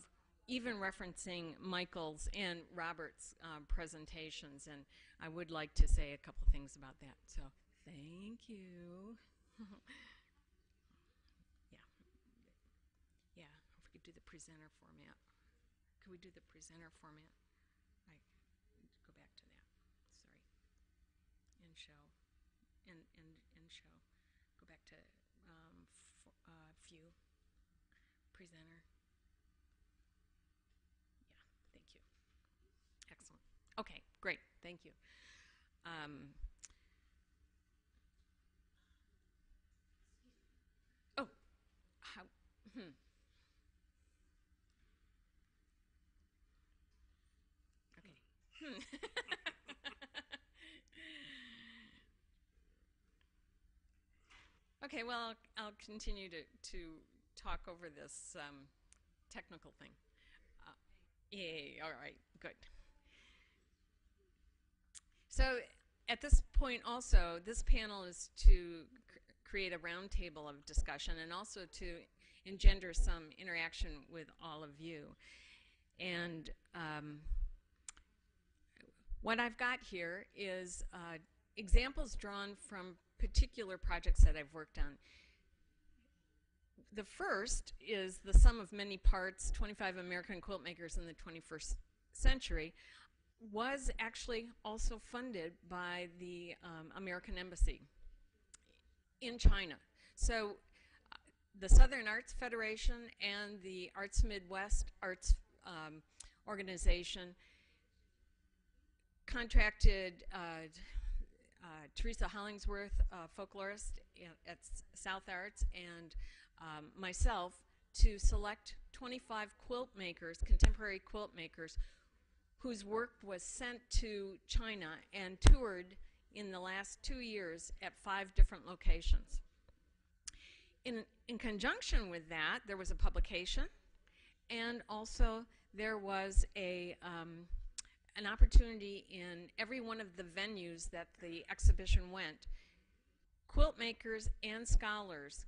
even referencing Michael's and Robert's presentations, and I would like to say a couple things about that. So thank you. Yeah, if we could do the presenter format. Could we do the presenter format? Go back to that. Sorry. And show. And show. Go back to view. Presenter. Yeah, thank you. Excellent. Okay, great. Thank you. Oh, how? Okay. Okay, well, I'll continue to talk over this technical thing. Yay, all right, good. So at this point also, this panel is to create a roundtable of discussion and also to engender some interaction with all of you. And what I've got here is examples drawn from particular projects that I've worked on. The first is the sum of many parts, 25 American quilt makers in the 21st century, was actually also funded by the American Embassy in China. So the Southern Arts Federation and the Arts Midwest Arts Organization contracted Teresa Hollingsworth, folklorist at South Arts, and myself to select 25 quilt makers, contemporary quilt makers, whose work was sent to China and toured in the last 2 years at 5 different locations. In conjunction with that, there was a publication, and also there was an opportunity in every one of the venues that the exhibition went. Quilt makers and scholars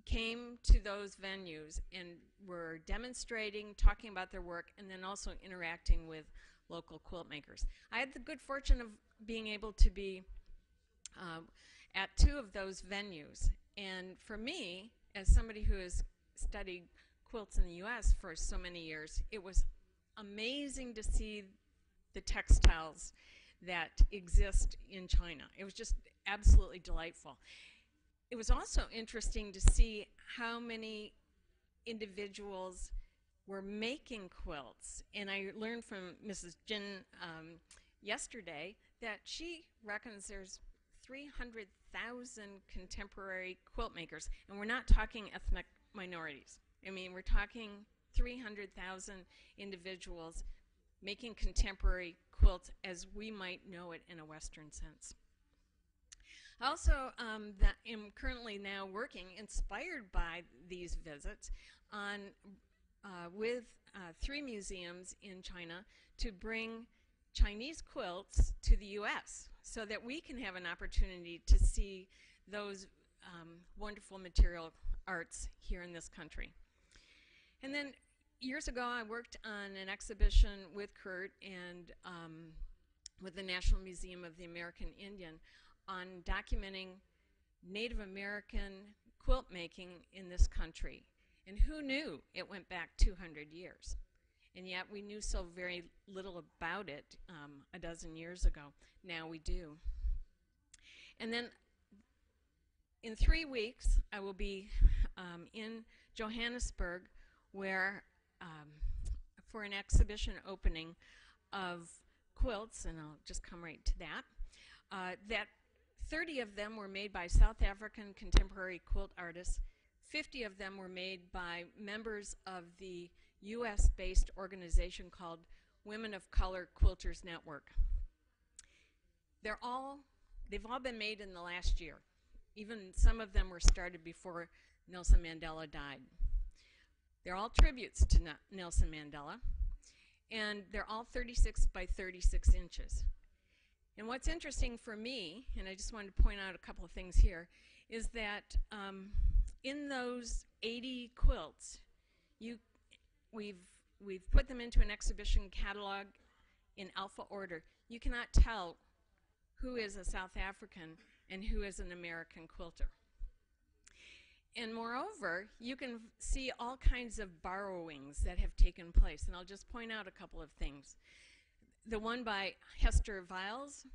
came to those venues and were demonstrating, talking about their work, and then also interacting with local quilt makers. I had the good fortune of being able to be at 2 of those venues. And for me, as somebody who has studied quilts in the US for so many years, it was amazing to see the textiles that exist in China. It was just absolutely delightful. It was also interesting to see how many individuals were making quilts. And I learned from Mrs. Jin yesterday that she reckons there's 300,000 contemporary quilt makers. And we're not talking ethnic minorities. I mean, we're talking 300,000 individuals making contemporary quilts as we might know it in a Western sense. I also am currently now working, inspired by these visits, on with 3 museums in China to bring Chinese quilts to the U.S. so that we can have an opportunity to see those wonderful material arts here in this country. And then years ago, I worked on an exhibition with Kurt and with the National Museum of the American Indian on documenting Native American quilt making in this country. And who knew it went back 200 years? And yet we knew so very little about it a dozen years ago. Now we do. And then in 3 weeks, I will be in Johannesburg where for an exhibition opening of quilts, and I'll just come right to that, that 30 of them were made by South African contemporary quilt artists. 50 of them were made by members of the US-based organization called Women of Color Quilters Network. They've all been made in the last year. Even some of them were started before Nelson Mandela died. They're all tributes to Nelson Mandela, and they're all 36 by 36 inches. And what's interesting for me, and I just wanted to point out a couple of things here, is that in those 80 quilts, we've put them into an exhibition catalog in alpha order. You cannot tell who is a South African and who is an American quilter. And moreover, you can see all kinds of borrowings that have taken place, and I'll just point out a couple of things. The one by Hester Viles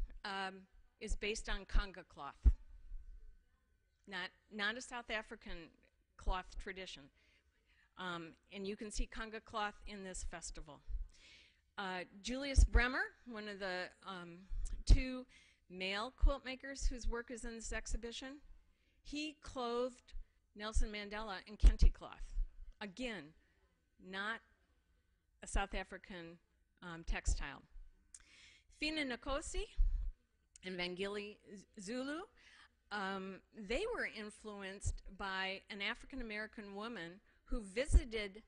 is based on conga cloth, not a South African cloth tradition. And you can see conga cloth in this festival. Julius Bremer, one of the 2 male quilt makers whose work is in this exhibition, he clothed Nelson Mandela in kente cloth. Again, not a South African textile. Fina Nkosi and Vangeli Zulu, they were influenced by an African American woman who visited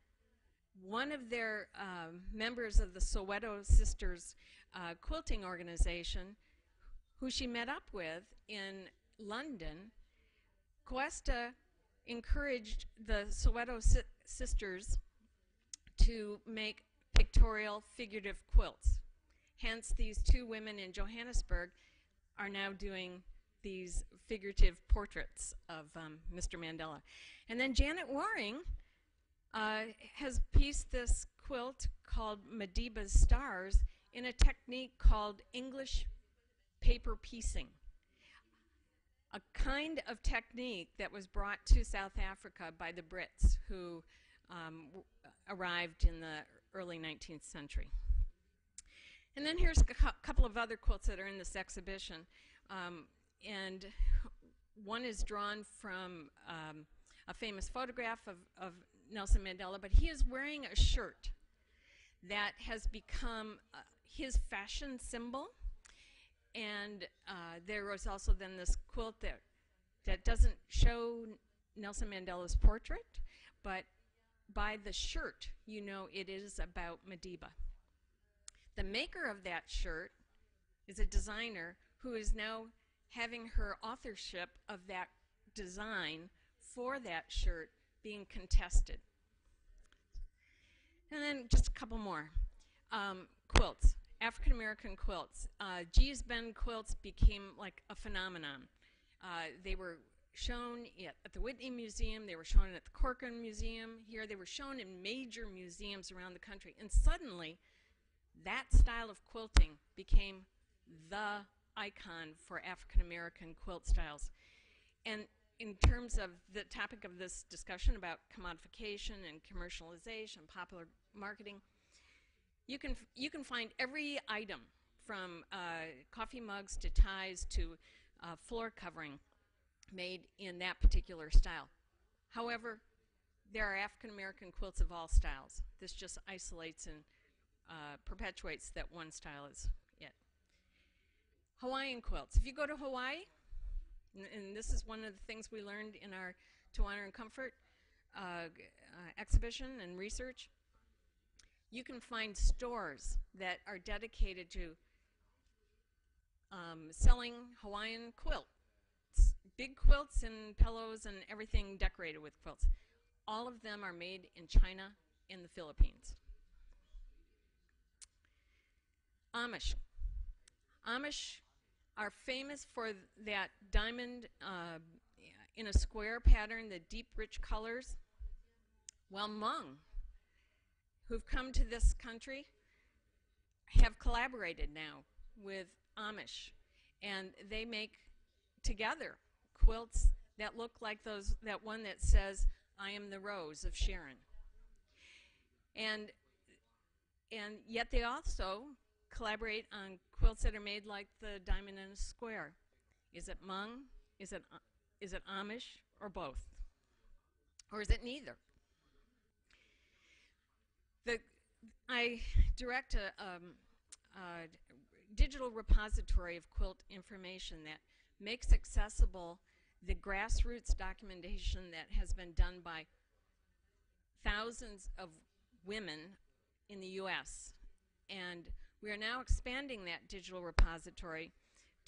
one of their members of the Soweto Sisters quilting organization, who she met up with in London. Cuesta encouraged the Soweto sisters to make pictorial figurative quilts. Hence, these 2 women in Johannesburg are now doing these figurative portraits of Mr. Mandela. And then Janet Waring has pieced this quilt called Madiba's Stars in a technique called English paper piecing, a kind of technique that was brought to South Africa by the Brits who arrived in the early 19th century. And then here's a couple of other quilts that are in this exhibition. And one is drawn from a famous photograph of Nelson Mandela, but he is wearing a shirt that has become his fashion symbol. And there was also then this quilt that doesn't show Nelson Mandela's portrait, but by the shirt, you know it is about Madiba. The maker of that shirt is a designer who is now having her authorship of that design for that shirt being contested. And then just a couple more. Quilts, African American quilts. Gee's Bend quilts became like a phenomenon. They were shown at the Whitney Museum, they were shown at the Corcoran Museum here, they were shown in major museums around the country, and suddenly that style of quilting became the icon for African American quilt styles. And in terms of the topic of this discussion about commodification and commercialization, popular marketing, you can find every item from coffee mugs to ties to floor covering made in that particular style. However, there are African American quilts of all styles. This just isolates and perpetuates that one style is it. Hawaiian quilts. If you go to Hawaii, and this is one of the things we learned in our To Honor and Comfort exhibition and research, you can find stores that are dedicated to selling Hawaiian quilts, big quilts and pillows and everything decorated with quilts. All of them are made in China and the Philippines. Amish. Amish are famous for that diamond in a square pattern, the deep, rich colors. Well, Hmong, who've come to this country, have collaborated now with Amish, and they make together quilts that look like that one that says, "I am the rose of Sharon." And yet they also collaborate on quilts that are made like the diamond in a square. Is it Hmong? Is it Amish, or both? Or is it neither? I direct a digital repository of quilt information that makes accessible the grassroots documentation that has been done by thousands of women in the U.S. And we are now expanding that digital repository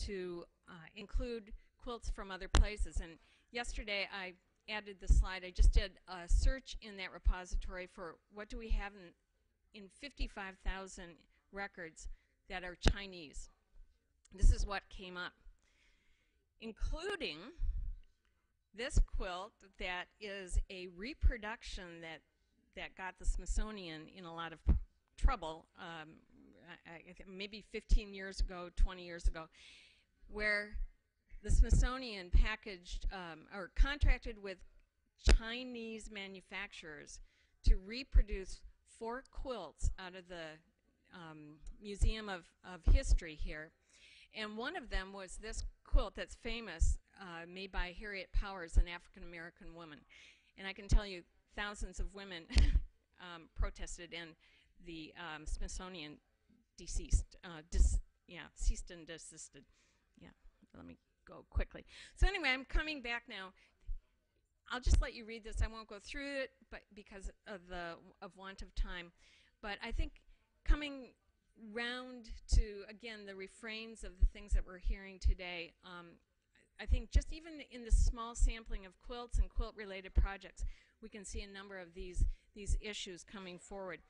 to include quilts from other places. And yesterday I added the slide. I just did a search in that repository for what do we have in 55,000 records that are Chinese. This is what came up, including this quilt that is a reproduction that got the Smithsonian in a lot of trouble, maybe 15 years ago, 20 years ago, where the Smithsonian packaged or contracted with Chinese manufacturers to reproduce 4 quilts out of the Museum of History here. And one of them was this quilt that's famous, made by Harriet Powers, an African-American woman. And I can tell you thousands of women protested, and the Smithsonian ceased and desisted. Yeah, let me go quickly. So anyway, I'm coming back now. I'll just let you read this. I won't go through it, but because of want of time. But I think coming round to, again, the refrains of the things that we're hearing today, I think just even in the small sampling of quilts and quilt-related projects, we can see a number of these issues coming forward.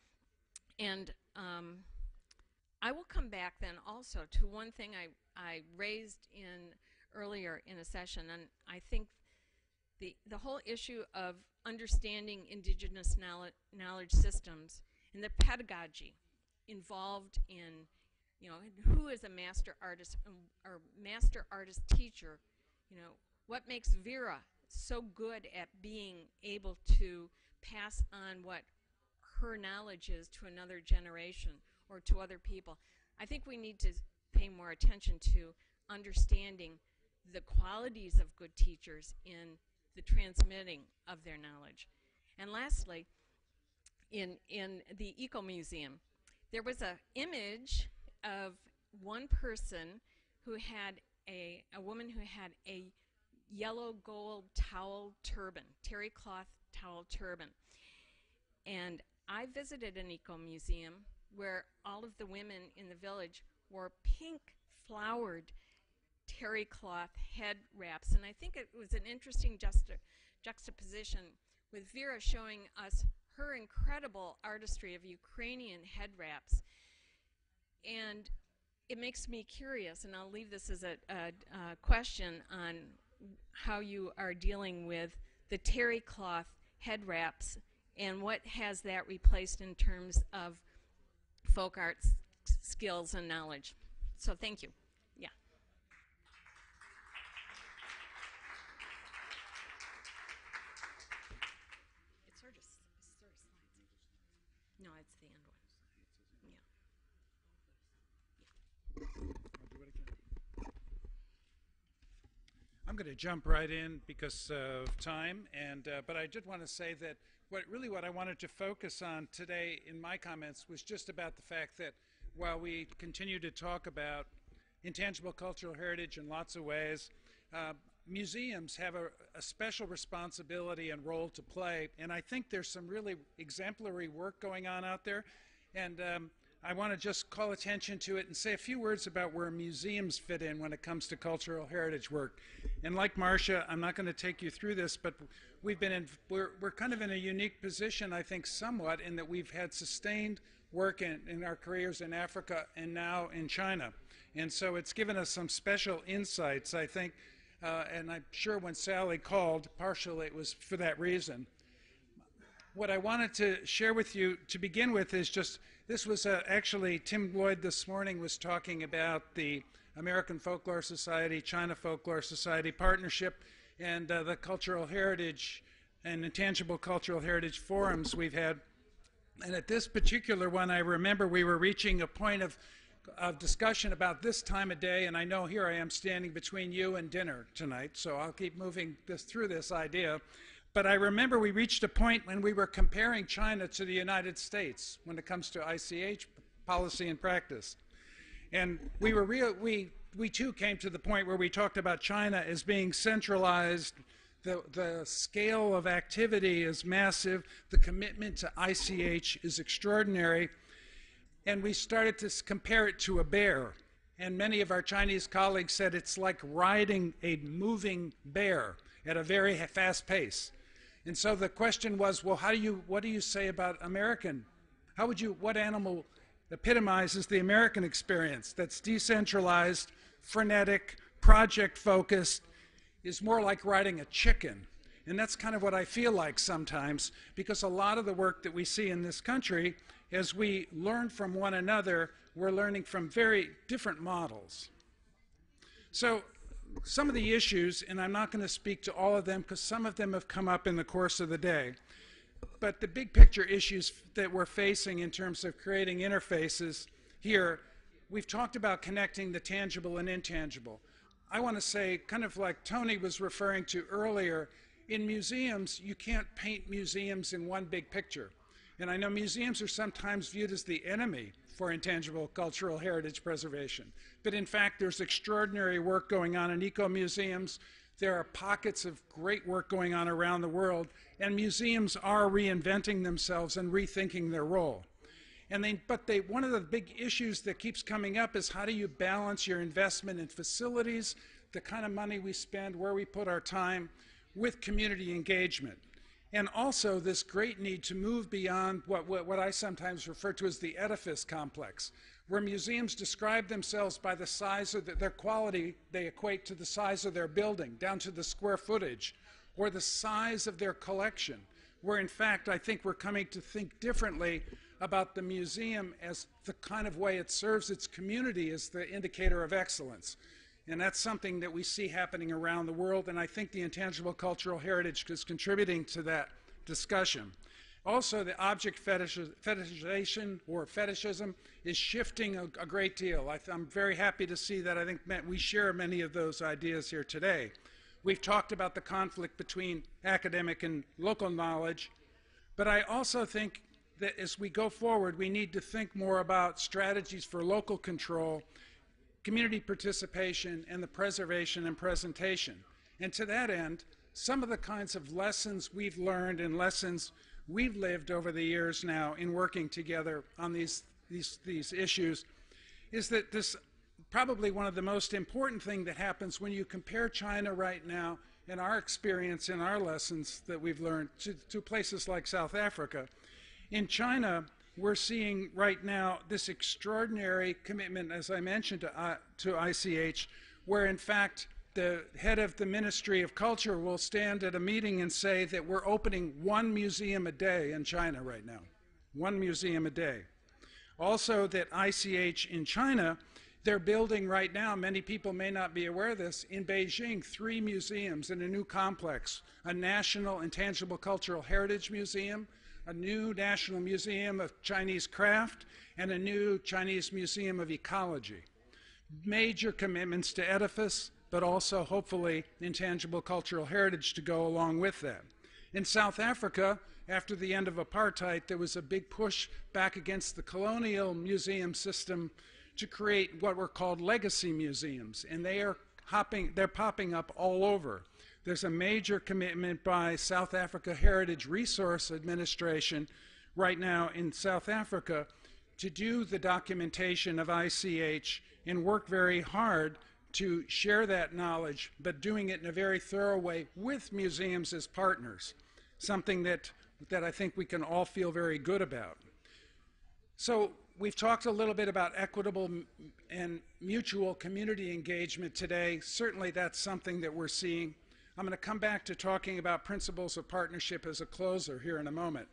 And I will come back then also to one thing I raised earlier in a session, and I think the whole issue of understanding indigenous knowledge systems and the pedagogy involved in, who is a master artist or master artist teacher, what makes Vera so good at being able to pass on what her knowledge is to another generation or to other people. I think we need to pay more attention to understanding the qualities of good teachers in the transmitting of their knowledge. And lastly, in the Eco Museum, there was an image of one person who had a woman who had a yellow gold towel turban, terry cloth towel turban. And I visited an Eco Museum where all of the women in the village wore pink flowered terry cloth head wraps. And I think it was an interesting juxtaposition with Vera showing us her incredible artistry of Ukrainian head wraps. And it makes me curious, and I'll leave this as a question on how you are dealing with the terry cloth head wraps and what has that replaced in terms of folk arts skills and knowledge. So thank you. Yeah. It's sort of slides. No, it's the end one. I'm going to jump right in because of time, but I did want to say that what I wanted to focus on today in my comments was just about the fact that while we continue to talk about intangible cultural heritage in lots of ways, museums have a special responsibility and role to play, and I think there's some really exemplary work going on out there, and I want to just call attention to it and say a few words about where museums fit in when it comes to cultural heritage work. And like Marsha, I'm not going to take you through this, but we're kind of in a unique position, I think, somewhat, in that we've had sustained work in our careers in Africa and now in China. And so it's given us some special insights, I think, and I'm sure when Sally called, partially it was for that reason. what I wanted to share with you to begin with is just, this was actually Tim Lloyd this morning was talking about the American Folklore Society, China Folklore Society partnership, and the cultural heritage and intangible cultural heritage forums we've had. And at this particular one, I remember we were reaching a point of discussion about this time of day, and I know here I am standing between you and dinner tonight, so I'll keep moving through this idea. But I remember we reached a point when we were comparing China to the United States when it comes to ICH policy and practice. And we too came to the point where we talked about China as being centralized. The scale of activity is massive. The commitment to ICH is extraordinary. And we started to compare it to a bear. And many of our Chinese colleagues said it's like riding a moving bear at a very fast pace. And so the question was, well, what do you say about American? What animal epitomizes the American experience that's decentralized, frenetic, project-focused, is more like riding a chicken? And that's kind of what I feel like sometimes, because a lot of the work that we see in this country, as we learn from one another, we're learning from very different models. So some of the issues, and I'm not going to speak to all of them because some of them have come up in the course of the day, but the big picture issues that we're facing in terms of creating interfaces here, we've talked about connecting the tangible and intangible. I want to say, kind of like Tony was referring to earlier, in museums, you can't paint museums in one big picture. And I know museums are sometimes viewed as the enemy for intangible cultural heritage preservation. But in fact, there's extraordinary work going on in eco-museums. There are pockets of great work going on around the world, and museums are reinventing themselves and rethinking their role. But one of the big issues that keeps coming up is how do you balance your investment in facilities, the kind of money we spend, where we put our time, with community engagement. And also this great need to move beyond what I sometimes refer to as the edifice complex, where museums describe themselves by the size of their quality. They equate to the size of their building, down to the square footage, or the size of their collection, where in fact I think we're coming to think differently about the museum as the kind of way it serves its community as the indicator of excellence. And that's something that we see happening around the world, and I think the intangible cultural heritage is contributing to that discussion. Also, the object fetishization or fetishism is shifting a great deal. I'm very happy to see that. I think we share many of those ideas here today. We've talked about the conflict between academic and local knowledge, but I also think that as we go forward, we need to think more about strategies for local control, community participation, and the preservation and presentation. And to that end, some of the kinds of lessons we've learned and lessons we've lived over the years now in working together on these issues is that this probably one of the most important thing that happens when you compare China right now and our experience and our lessons that we've learned to places like South Africa. In China, we're seeing right now this extraordinary commitment, as I mentioned, to ICH, where in fact the head of the Ministry of Culture will stand at a meeting and say that we're opening one museum a day in China right now. One museum a day. Also that ICH in China, they're building right now, many people may not be aware of this, in Beijing, 3 museums in a new complex, a National Intangible Cultural Heritage Museum, a new National Museum of Chinese Craft, and a new Chinese Museum of Ecology. Major commitments to edifice, but also hopefully intangible cultural heritage to go along with that. In South Africa, after the end of apartheid, there was a big push back against the colonial museum system to create what were called legacy museums, and they're popping up all over. There's a major commitment by South Africa Heritage Resource Administration right now in South Africa to do the documentation of ICH and work very hard to share that knowledge, but doing it in a very thorough way with museums as partners, something that I think we can all feel very good about. So we've talked a little bit about equitable and mutual community engagement today. Certainly that's something that we're seeing. I'm going to come back to talking about principles of partnership as a closer here in a moment.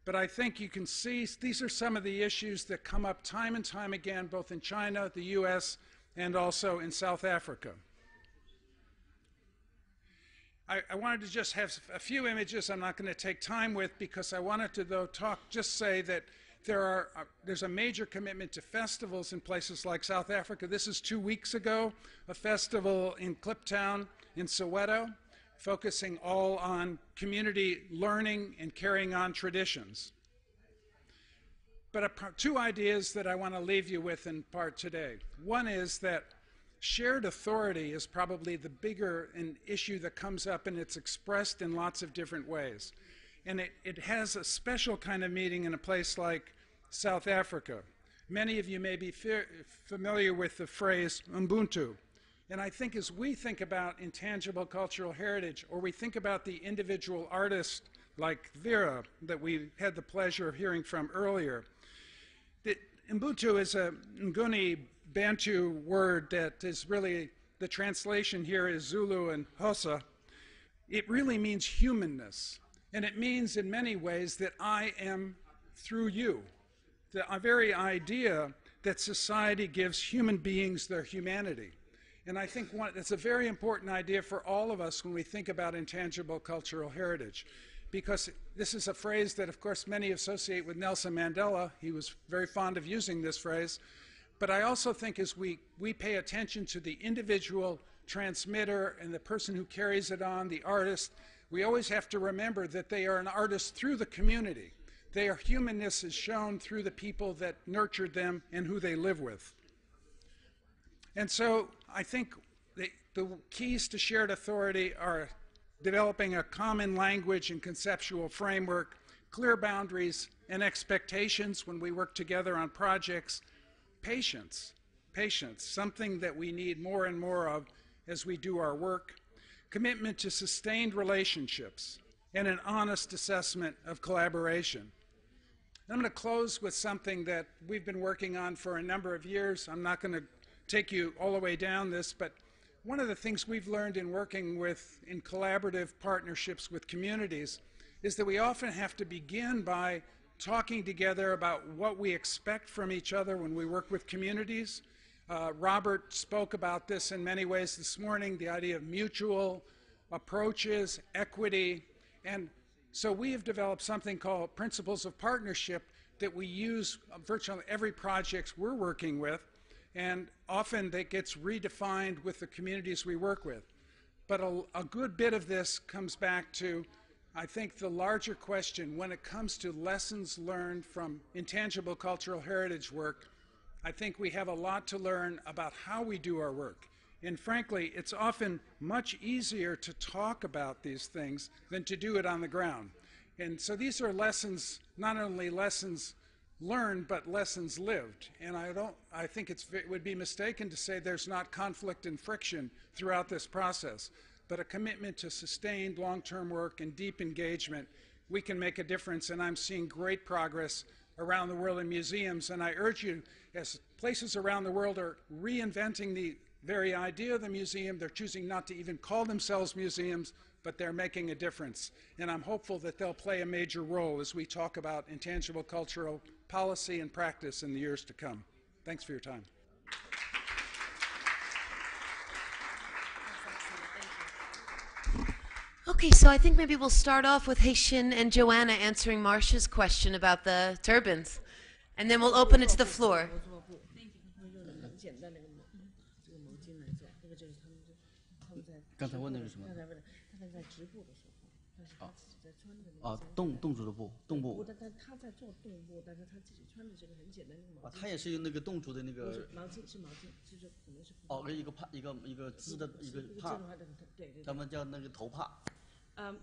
But I think you can see these are some of the issues that come up time and time again, both in China, the US, and also in South Africa. I wanted to just have a few images I'm not going to take time with, because I wanted to, though, just say that there's a major commitment to festivals in places like South Africa. This is 2 weeks ago, a festival in Kliptown in Soweto, focusing all on community learning and carrying on traditions. But two ideas that I want to leave you with in part today. One is that shared authority is probably the bigger issue that comes up, and it's expressed in lots of different ways. And it has a special kind of meaning in a place like South Africa. Many of you may be familiar with the phrase Ubuntu. And I think as we think about intangible cultural heritage, or we think about the individual artists like Vera that we had the pleasure of hearing from earlier, that Ubuntu is a Nguni Bantu word that is really, the translation here is Zulu and Xhosa. It really means humanness. And it means in many ways that I am through you. The very idea that society gives human beings their humanity. And I think it's a very important idea for all of us when we think about intangible cultural heritage, because this is a phrase that, of course, many associate with Nelson Mandela. He was very fond of using this phrase. But I also think as we pay attention to the individual transmitter and the person who carries it on, the artist, we always have to remember that they are an artist through the community. Their humanness is shown through the people that nurtured them and who they live with. And so I think the keys to shared authority are developing a common language and conceptual framework, clear boundaries and expectations when we work together on projects, patience, something that we need more and more of as we do our work, commitment to sustained relationships, and an honest assessment of collaboration. I'm going to close with something that we've been working on for a number of years. I'm not going to take you all the way down this, but one of the things we've learned in working in collaborative partnerships with communities is that we often have to begin by talking together about what we expect from each other when we work with communities. Robert spoke about this in many ways this morning, the idea of mutual approaches, equity, and so we have developed something called principles of partnership that we use virtually every project we're working with, and often that gets redefined with the communities we work with. But a good bit of this comes back to, I think, the larger question when it comes to lessons learned from intangible cultural heritage work. I think we have a lot to learn about how we do our work. And frankly, it's often much easier to talk about these things than to do it on the ground. And so these are lessons, not only lessons learned, but lessons lived. And I think it would be mistaken to say there's not conflict and friction throughout this process, but a commitment to sustained long-term work and deep engagement. We can make a difference, and I'm seeing great progress around the world in museums. And I urge you, as places around the world are reinventing the very idea of the museum, they're choosing not to even call themselves museums, but they're making a difference. And I'm hopeful that they'll play a major role as we talk about intangible cultural policy and practice in the years to come. Thanks for your time. Okay, so I think maybe we'll start off with Hexin and Joanna answering Marsha's question about the turbans, and then we'll open it to the floor.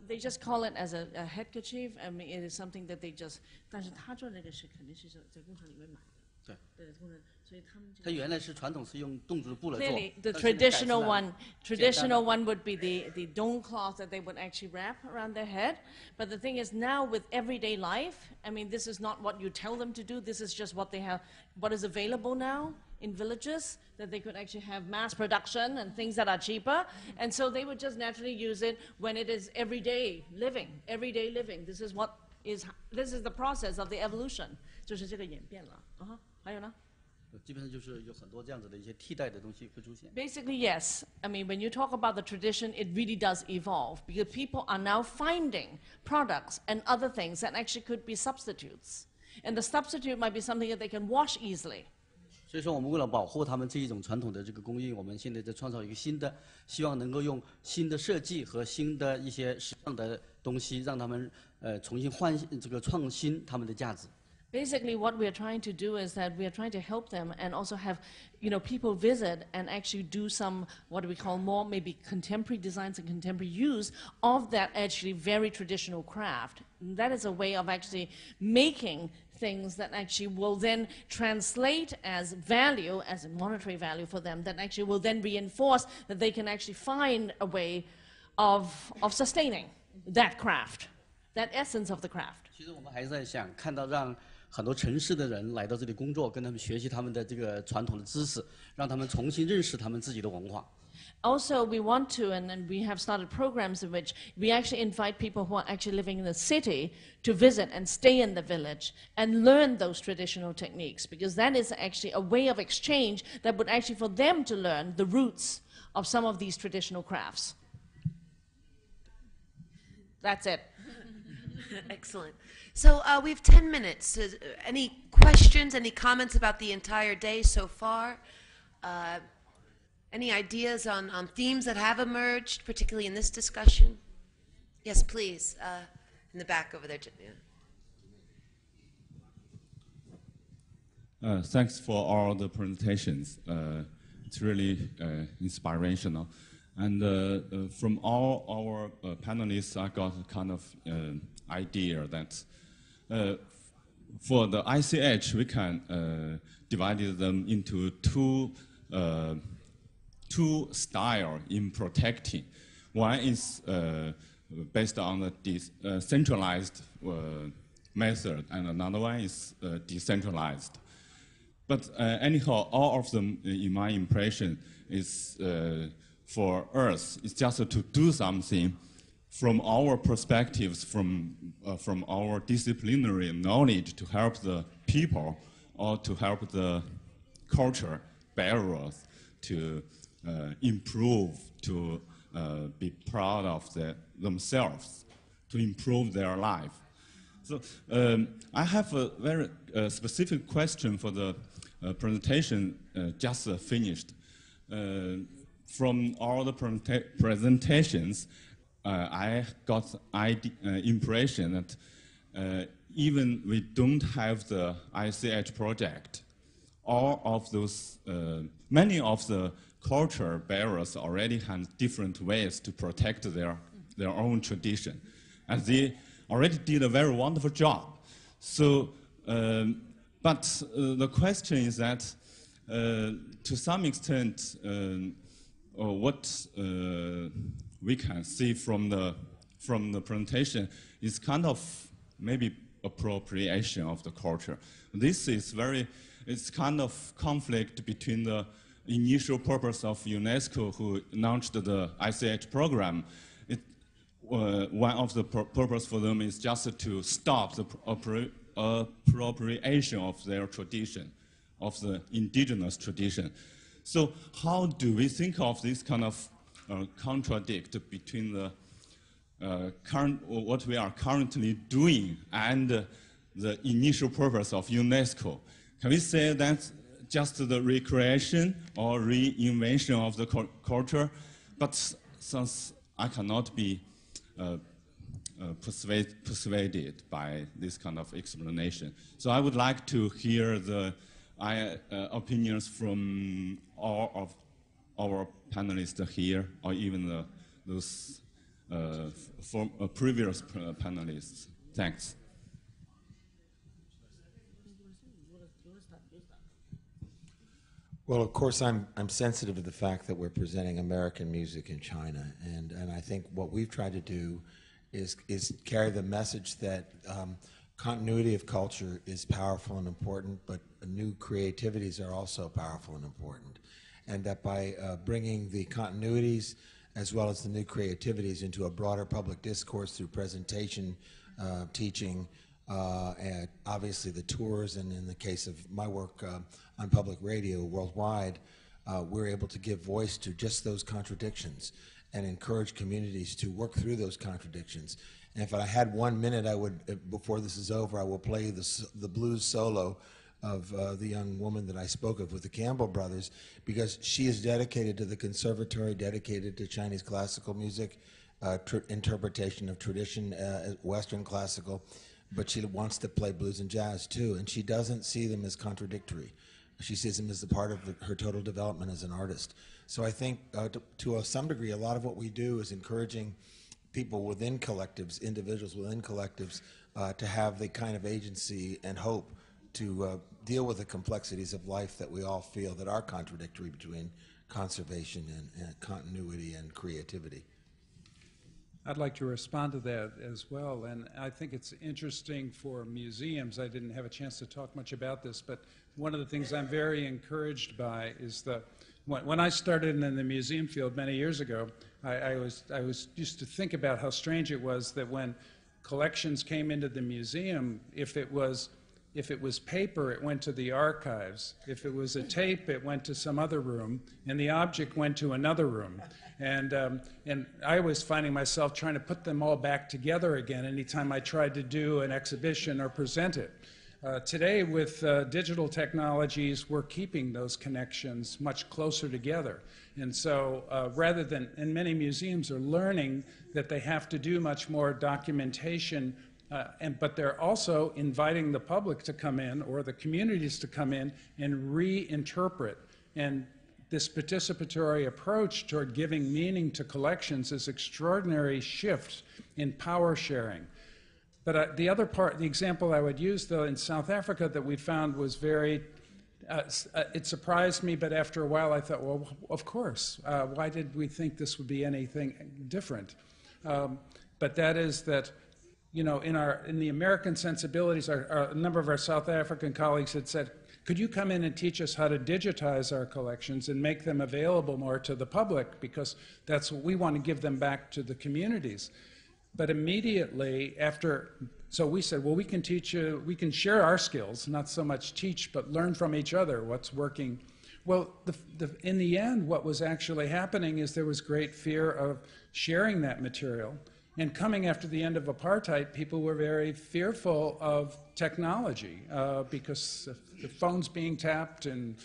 They just call it as a handkerchief. I mean, it is something that they just. 但是他做那个是肯定是在工厂里面买的。对。对，工厂，所以他们。它原来是传统是用侗族布来做。Clearly, the traditional one would be the dome cloth that they would actually wrap around their head. But the thing is, now with everyday life, I mean, this is not what you tell them to do. This is just what they have, what is available now in villages, that they could actually have mass production and things that are cheaper. And so they would just naturally use it when it is everyday living. This is what this is the process of the evolution， 就是这个演变了。还有呢？基本上就是有很多这样子的一些替代的东西会出现。 Basically, yes. I mean, when you talk about the tradition, it really does evolve because people are now finding products and other things that actually could be substitutes. And the substitute might be something that they can wash easily. 所以说，我们为了保护他们这一种传统的这个工艺，我们现在在创造一个新的，希望能够用新的设计和新的一些时尚的东西，让他们重新创新他们的价值。 Basically, what we are trying to do is that we are trying to help them and also have, people visit and actually do some, what we call more maybe contemporary designs and contemporary use of that actually very traditional craft. And that is a way of actually making things that actually will then translate as value, as a monetary value for them, that actually will then reinforce that they can actually find a way of sustaining that craft, that essence of the craft. 其实我们还是在想看到让很多城市的人来到这里工作，跟他们学习他们的这个传统的知识，让他们重新认识他们自己的文化。 Also, we want to, and we have started programs in which we actually invite people who are actually living in the city to visit and stay in the village and learn those traditional techniques, because that is actually a way of exchange that would actually for them to learn the roots of some of these traditional crafts. That's it. Excellent. So we have 10 minutes. Any questions, any comments about the entire day so far? Any ideas on themes that have emerged, particularly in this discussion? Yes, please. In the back over there. Yeah. Thanks for all the presentations. It's really inspirational. And from all our panelists, I got a kind of idea that for the ICH, we can divide them into two styles in protecting. One is based on the centralized method, and another one is decentralized. But anyhow, all of them, in my impression, is for us, it's just to do something from our perspectives, from our disciplinary knowledge to help the people or to help the culture bearers to improve, to be proud of themselves, to improve their life. So I have a very specific question for the presentation just finished. From all the presentations, I got impression that even we don't have the ICH project, all of those, many of the culture bearers already have different ways to protect their own tradition. And they already did a very wonderful job. So, but the question is that to some extent, what we can see from the presentation is kind of maybe appropriation of the culture. This is it's kind of conflict between the initial purpose of UNESCO, who launched the ICH program. One of the purpose for them is just to stop the appropriation of their tradition, of the indigenous tradition. So how do we think of this kind of contradict between the what we are currently doing and the initial purpose of UNESCO? Can we say that's just the recreation or reinvention of the culture? But since I cannot be persuaded by this kind of explanation, so I would like to hear the opinions from all of our panelists here, or even those previous panelists. Thanks. Well, of course, I'm sensitive to the fact that we're presenting American music in China, and I think what we've tried to do is carry the message that continuity of culture is powerful and important, but new creativities are also powerful and important, and that by bringing the continuities as well as the new creativities into a broader public discourse through presentation, teaching, and obviously the tours, and in the case of my work on public radio worldwide, we're able to give voice to just those contradictions and encourage communities to work through those contradictions. And if I had 1 minute, I would, before this is over, I will play the blues solo of the young woman that I spoke of with the Campbell brothers, because she is dedicated to the conservatory, dedicated to Chinese classical music, interpretation of tradition, Western classical, but she wants to play blues and jazz too, and she doesn't see them as contradictory. She sees them as a part of her total development as an artist. So I think to some degree, a lot of what we do is encouraging people within collectives, individuals within collectives, to have the kind of agency and hope to deal with the complexities of life that we all feel that are contradictory between conservation and continuity and creativity. I'd like to respond to that as well, and I think it's interesting for museums. I didn't have a chance to talk much about this, but one of the things I'm very encouraged by is when I started in the museum field many years ago, I used to think about how strange it was that when collections came into the museum, if it was paper, it went to the archives. If it was a tape, it went to some other room, and the object went to another room. And I was finding myself trying to put them all back together again anytime I tried to do an exhibition or present it. Today, with digital technologies, we're keeping those connections much closer together. And so rather than, and many museums are learning that they have to do much more documentation, but they're also inviting the public to come in, or the communities to come in and reinterpret. And this participatory approach toward giving meaning to collections is extraordinary shift in power sharing. But the other part, the example I would use, though, in South Africa that we found was very, it surprised me, but after a while I thought, well, of course, why did we think this would be anything different? But that is that, you know, in the American sensibilities, a number of our South African colleagues had said, could you come in and teach us how to digitize our collections and make them available more to the public, because that's what we want to give them back to the communities. But immediately after, so we said, well, we can teach you, we can share our skills, not so much teach, but learn from each other what's working. Well, in the end, what was actually happening is there was great fear of sharing that material. And coming after the end of apartheid, people were very fearful of technology because the phones being tapped and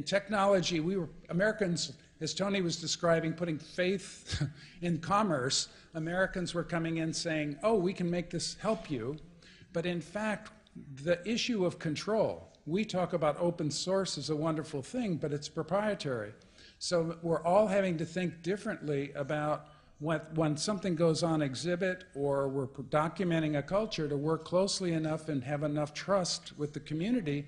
technology, Americans, as Tony was describing, putting faith in commerce, Americans were coming in saying, oh, we can make this help you. But in fact, the issue of control, we talk about open source as a wonderful thing, but it's proprietary. So we're all having to think differently about when something goes on exhibit or we're documenting a culture, to work closely enough and have enough trust with the community,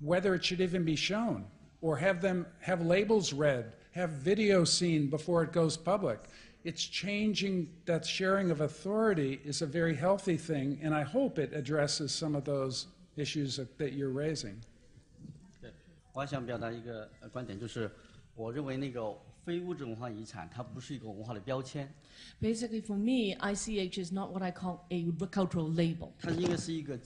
whether it should even be shown, or have them have labels read, have video seen before it goes public. It's changing. That sharing of authority is a very healthy thing, and I hope it addresses some of those issues that you're raising. 我想表达一个观点，就是我认为那个非物质文化遗产它不是一个文化的标签。Basically, for me, ICH is not what I call a cultural label. 它应该是一个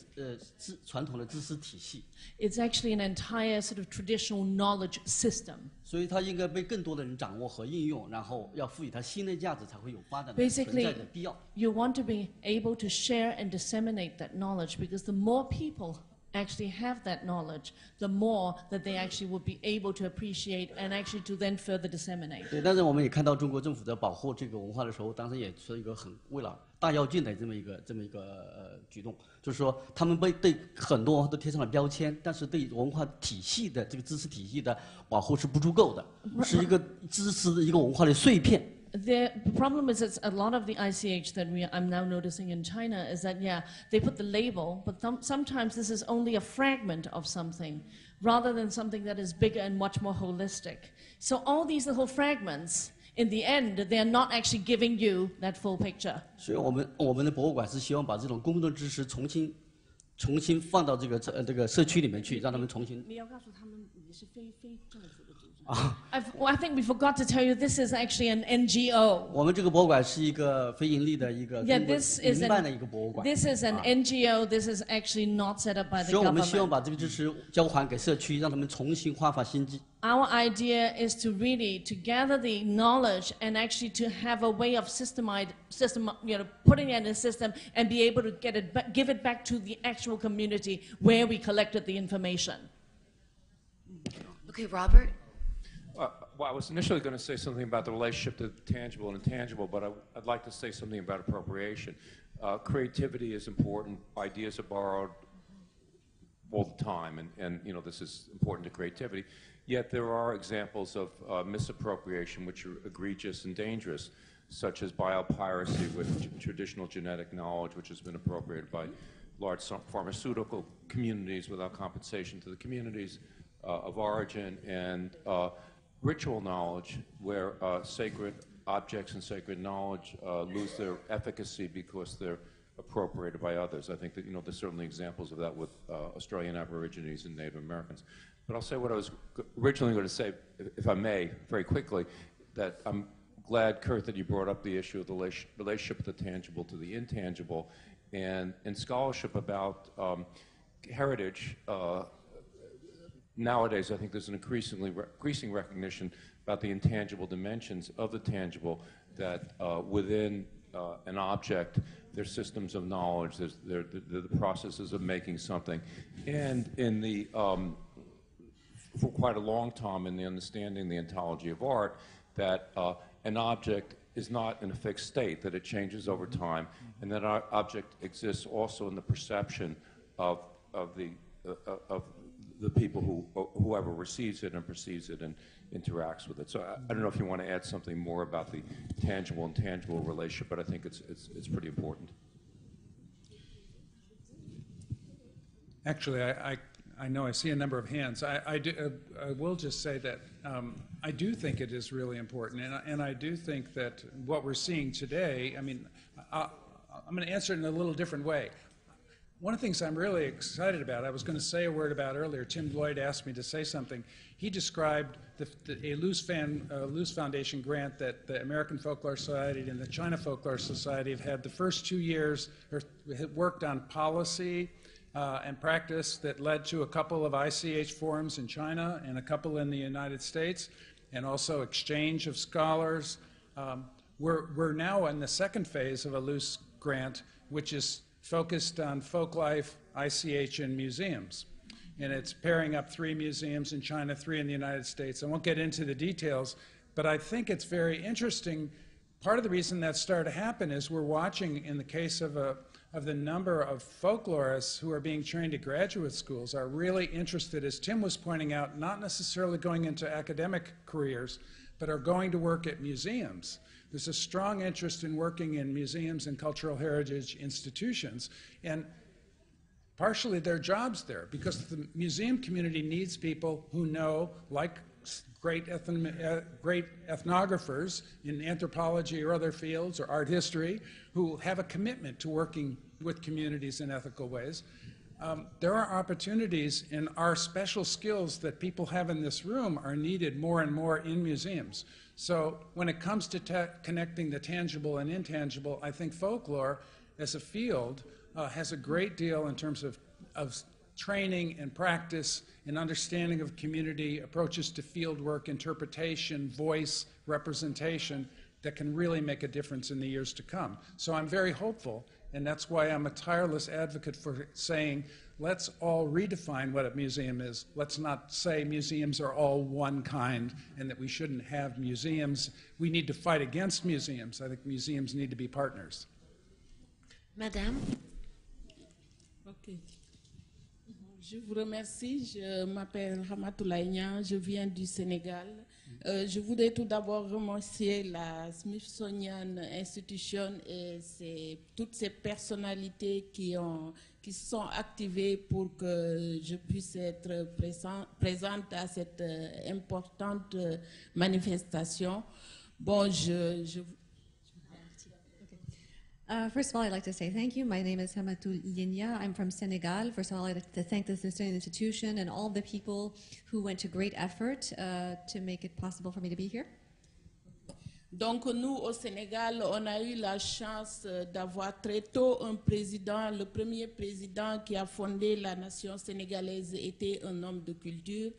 传统的知识体系。It's actually an entire sort of traditional knowledge system. 所以它应该被更多的人掌握和应用，然后要赋予它新的价值，才会有发展的存在的必要。You want to be able to share and disseminate that knowledge, because the more people actually have that knowledge, the more that they actually would be able to appreciate and actually to then further disseminate. 对，但是我们也看到中国政府在保护这个文化的时候，当时也是一个很为了大跃进的这么一个举动，就是说他们对很多文化都贴上了标签，但是对文化体系的这个知识体系的保护是不足够的，是一个知识的一个文化的碎片。The problem is that a lot of the ICH that I'm now noticing in China is that, yeah, they put the label, but sometimes this is only a fragment of something rather than something that is bigger and much more holistic. So all these little fragments, in the end, they're not actually giving you that full picture. 所以我们的博物馆是希望把这种公众知识重新重新放到这个社区里面去，让他们重新。你要告诉他们你是非政府的组织。I think we forgot to tell you this is actually an NGO. 我们这个博物馆是一个非盈利的一个民办的一个博物馆。This is an NGO. This is actually not set up by the government. 所以我们希望把这个知识交还给社区，让他们重新焕发新机。Our idea is to really to gather the knowledge and actually to have a way of putting it in a system and be able to give it back to the actual community where we collected the information. Okay, Robert. Well, I was initially going to say something about the relationship to tangible and intangible, but I'd like to say something about appropriation. Creativity is important. Ideas are borrowed all the time, and this is important to creativity. Yet there are examples of misappropriation which are egregious and dangerous, such as biopiracy with traditional genetic knowledge, which has been appropriated by large pharmaceutical communities without compensation to the communities of origin, and ritual knowledge, where sacred objects and sacred knowledge lose their efficacy because they're appropriated by others. I think that there's certainly examples of that with Australian Aborigines and Native Americans. But I'll say what I was originally going to say, if I may, very quickly, that I'm glad, Kurt, that you brought up the issue of the relationship of the tangible to the intangible, and scholarship about heritage. Nowadays, I think there's an increasing recognition about the intangible dimensions of the tangible, that within an object, there's systems of knowledge, there's the processes of making something. And in the, for quite a long time in the understanding the ontology of art, that an object is not in a fixed state, that it changes over time, and that our object exists also in the perception of the people whoever receives it and perceives it and interacts with it. So I don't know if you want to add something more about the tangible and intangible relationship, but I think it's pretty important. Actually, I know I see a number of hands. I will just say that I do think it is really important, and I do think that what we're seeing today, I mean, I'm going to answer it in a little different way. One of the things I'm really excited about, I was going to say a word about earlier, Tim Lloyd asked me to say something. He described a Luce Foundation grant that the American Folklore Society and the China Folklore Society have had the first 2 years, worked on policy and practice that led to a couple of ICH forums in China and a couple in the United States, and also exchange of scholars. We're now in the second phase of a Luce grant, which is focused on folk life, ICH, and museums. And it's pairing up 3 museums in China, 3 in the United States. I won't get into the details, but I think it's very interesting. Part of the reason that started to happen is we're watching, in the case of the number of folklorists who are being trained at graduate schools, are really interested, as Tim was pointing out, not necessarily going into academic careers, but are going to work at museums. There's a strong interest in working in museums and cultural heritage institutions, and partially their jobs there, because the museum community needs people who know, like great ethnographers in anthropology or other fields, or art history, who have a commitment to working with communities in ethical ways. There are opportunities, and our special skills that people have in this room are needed more and more in museums. So when it comes to connecting the tangible and intangible, I think folklore as a field has a great deal in terms of training and practice and understanding of community, approaches to field work, interpretation, voice, representation, that can really make a difference in the years to come. So I'm very hopeful, and that's why I'm a tireless advocate for saying, let's all redefine what a museum is. Let's not say museums are all one kind and that we shouldn't have museums. We need to fight against museums. I think museums need to be partners. Madame? Okay. Je vous remercie. Je m'appelle Ramatoulaye Niang, je viens du Sénégal. Je voudrais tout d'abord remercier la Smithsonian Institution et toutes ces personnalités qui se sont activées pour que je puisse être présente à cette importante manifestation. Bon, First of all, I'd like to say thank you. My name is Hamatou Linya. I'm from Senegal. First of all, I'd like to thank the Smithsonian Institution and all the people who went to great effort to make it possible for me to be here. Donc nous, au Sénégal, on a eu la chance d'avoir très tôt un président. Le premier président qui a fondé la nation sénégalaise était un homme de culture.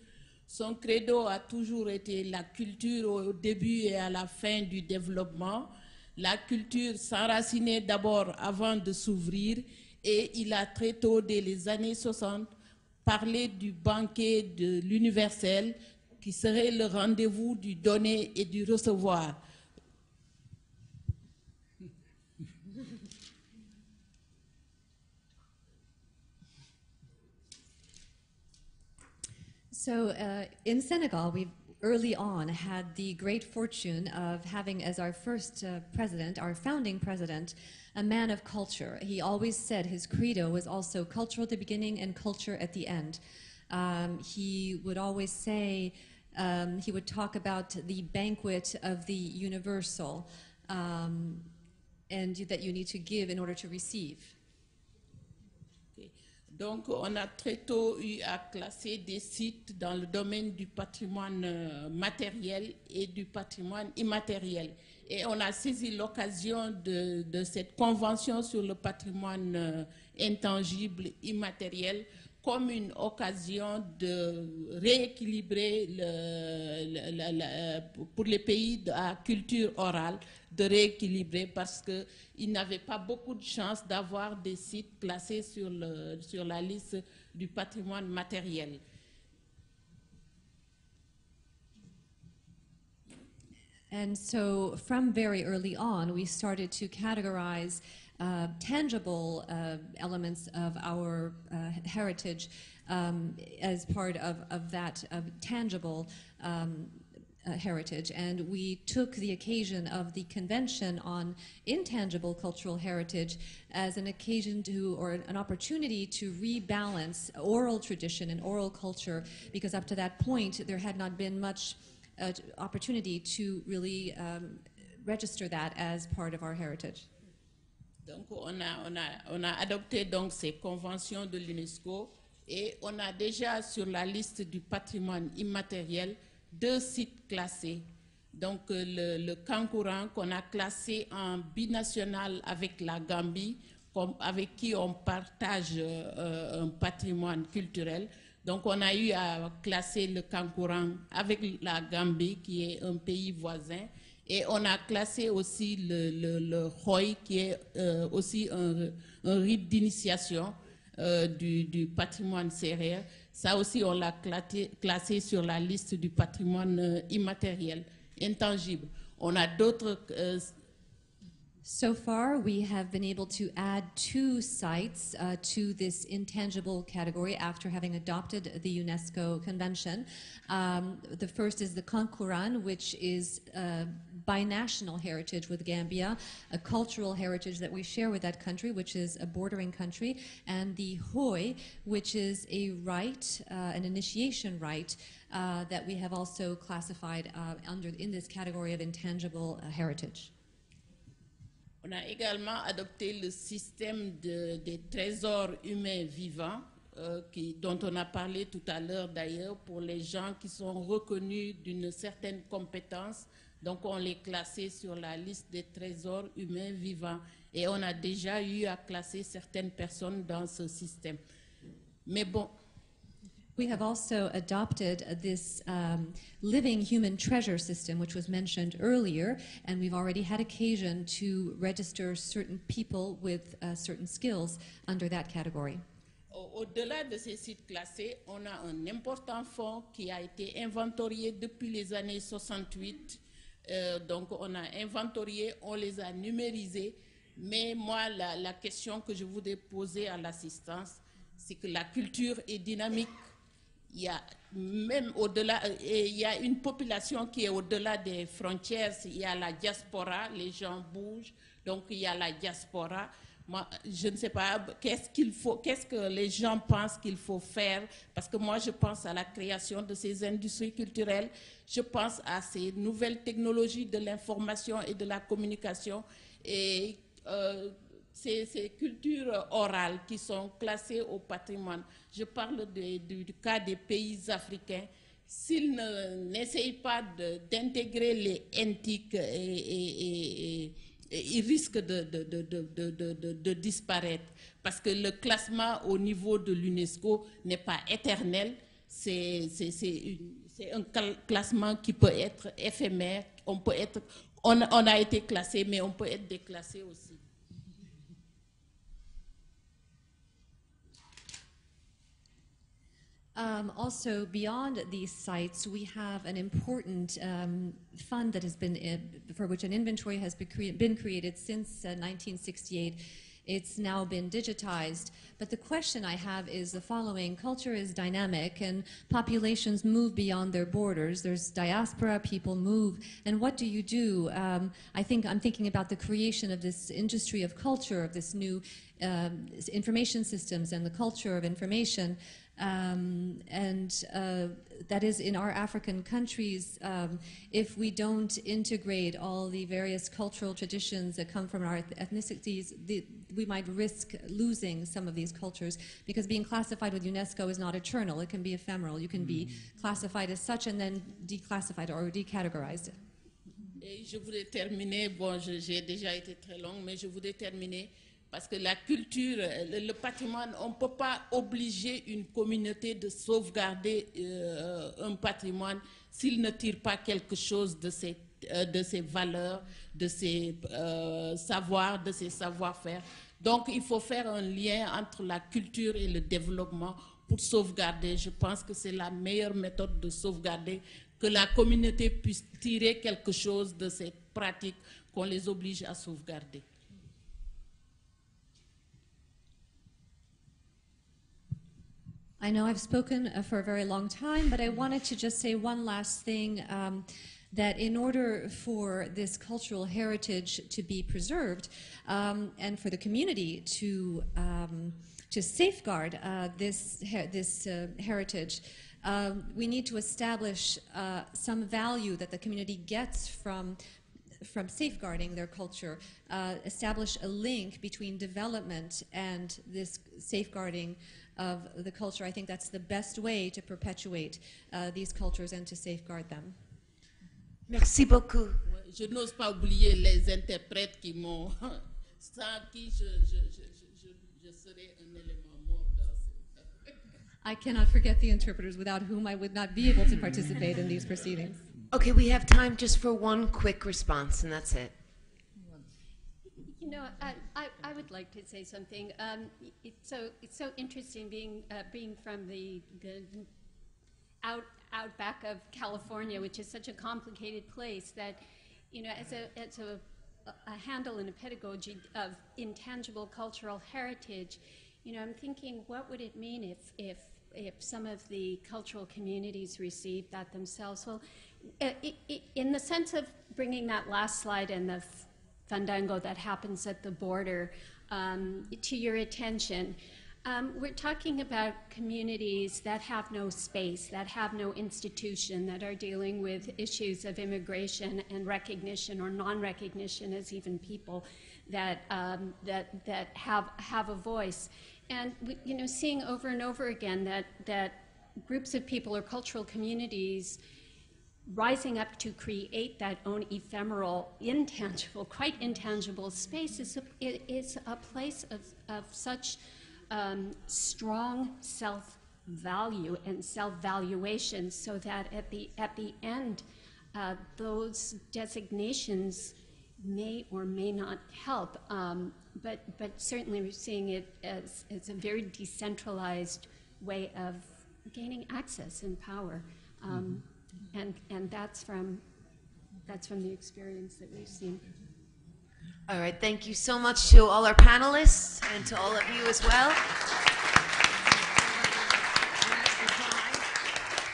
Son credo a toujours été la culture au début et à la fin du développement. La culture s'enracinait d'abord avant de s'ouvrir, et il a très tôt, dès les années 60, parlé du banquet de l'universel qui serait le rendez-vous du donner et du recevoir. So in Senegal, we've early on had the great fortune of having as our first president, our founding president, a man of culture. He always said his credo was also culture at the beginning and culture at the end. He would always say, he would talk about the banquet of the universal, and that you need to give in order to receive. Donc, on a très tôt eu à classer des sites dans le domaine du patrimoine matériel et du patrimoine immatériel. Et on a saisi l'occasion de cette convention sur le patrimoine intangible, immatériel, comme une occasion de rééquilibrer pour les pays à culture orale, de rééquilibrer parce qu'ils n'avaient pas beaucoup de chance d'avoir des sites classés sur la liste du patrimoine matériel. And so from very early on, we started to categorize tangible elements of our heritage as part of that tangible heritage. And we took the occasion of the Convention on Intangible Cultural Heritage as an occasion to, or an opportunity to rebalance oral tradition and oral culture, because up to that point there had not been much opportunity to really register that as part of our heritage. Donc on a adopté donc ces conventions de l'UNESCO, et on a déjà sur la liste du patrimoine immatériel 2 sites classés. Donc le Kankouran qu'on a classé en binational avec la Gambie, avec qui on partage un patrimoine culturel. Donc on a eu à classer le Kankouran avec la Gambie, qui est un pays voisin. Et on a classé aussi le Khoi, qui est aussi un rite d'initiation du patrimoine sérère. Ça aussi, on l'a classé sur la liste du patrimoine immatériel, intangible. On a d'autres... So far, we have been able to add 2 sites to this intangible category after having adopted the UNESCO Convention. The first is the Kankouran, which is binational heritage with Gambia, a cultural heritage that we share with that country, which is a bordering country, and the Hoi, which is a rite, an initiation rite, that we have also classified in this category of intangible heritage. On a également adopté le système des trésors humains vivants, dont on a parlé tout à l'heure d'ailleurs, pour les gens qui sont reconnus d'une certaine compétence. Donc on les classait sur la liste des trésors humains vivants. Et on a déjà eu à classer certaines personnes dans ce système. Mais bon... We have also adopted this living human treasure system, which was mentioned earlier, and we've already had occasion to register certain people with certain skills under that category. Au-delà de ces sites classés, on a un important fonds qui a été inventorié depuis les années 68. Donc on a inventorié, on les a numérisés, mais moi la question que je voudrais poser à l'assistance, c'est que la culture est dynamique. Il y a même au-delà, il y a une population qui est au-delà des frontières. Il y a la diaspora, les gens bougent, donc il y a la diaspora. Moi, je ne sais pas qu'est-ce que les gens pensent qu'il faut faire, parce que moi je pense à la création de ces industries culturelles, je pense à ces nouvelles technologies de l'information et de la communication, et ces cultures orales qui sont classées au patrimoine, je parle du cas des pays africains, s'ils n'essayent pas d'intégrer les antiques, ils risquent de disparaître. Parce que le classement au niveau de l'UNESCO n'est pas éternel, c'est un classement qui peut être éphémère, on a été classé, mais on peut être déclassé aussi. Also, beyond these sites, we have an important fund that has been, for which an inventory has been created since 1968. It's now been digitized. But the question I have is the following. Culture is dynamic and populations move beyond their borders. There's diaspora, people move. And what do you do? I'm thinking about the creation of this industry of culture, of this new information systems and the culture of information. That is in our African countries, if we don't integrate all the various cultural traditions that come from our ethnicities, we might risk losing some of these cultures, because being classified with UNESCO is not eternal. It can be ephemeral. You can be classified as such and then declassified or decategorized. Et je voudrais terminer, bon, j'ai déjà été très longue, mais je voudrais terminer parce que la culture, le patrimoine, on ne peut pas obliger une communauté de sauvegarder un patrimoine s'il ne tire pas quelque chose de ses valeurs, de ses savoirs, de ses savoir-faire. Donc, il faut faire un lien entre la culture et le développement pour sauvegarder. Je pense que c'est la meilleure méthode de sauvegarder, que la communauté puisse tirer quelque chose de ces pratiques qu'on les oblige à sauvegarder. I know I've spoken for a very long time, but I wanted to just say one last thing, that in order for this cultural heritage to be preserved and for the community to safeguard this heritage, we need to establish some value that the community gets from safeguarding their culture, establish a link between development and this safeguarding of the culture. I think that's the best way to perpetuate these cultures and to safeguard them. Merci beaucoup. Je n'ose pas oublier les interprètes qui m'ont, sans qui je serais un élément mort dans ce. I cannot forget the interpreters, without whom I would not be able to participate in these proceedings. Okay, we have time just for one quick response, and that's it. You know, I would like to say something. It's so interesting being from the outback of California, which is such a complicated place, that, you know, as a handle and a pedagogy of intangible cultural heritage, you know, I'm thinking, what would it mean if some of the cultural communities received that themselves? Well, in the sense of bringing that last slide and the fandango that happens at the border to your attention, we're talking about communities that have no space, that have no institution, that are dealing with issues of immigration and recognition or non-recognition as even people that have a voice. And you know, seeing over and over again that groups of people or cultural communities rising up to create that own ephemeral, intangible, quite intangible space is a place of such strong self-value and self-valuation, so that at the end, those designations may or may not help. But certainly we're seeing it as a very decentralized way of gaining access and power. And that's from the experience that we've seen. All right, thank you so much to all our panelists and to all of you as well.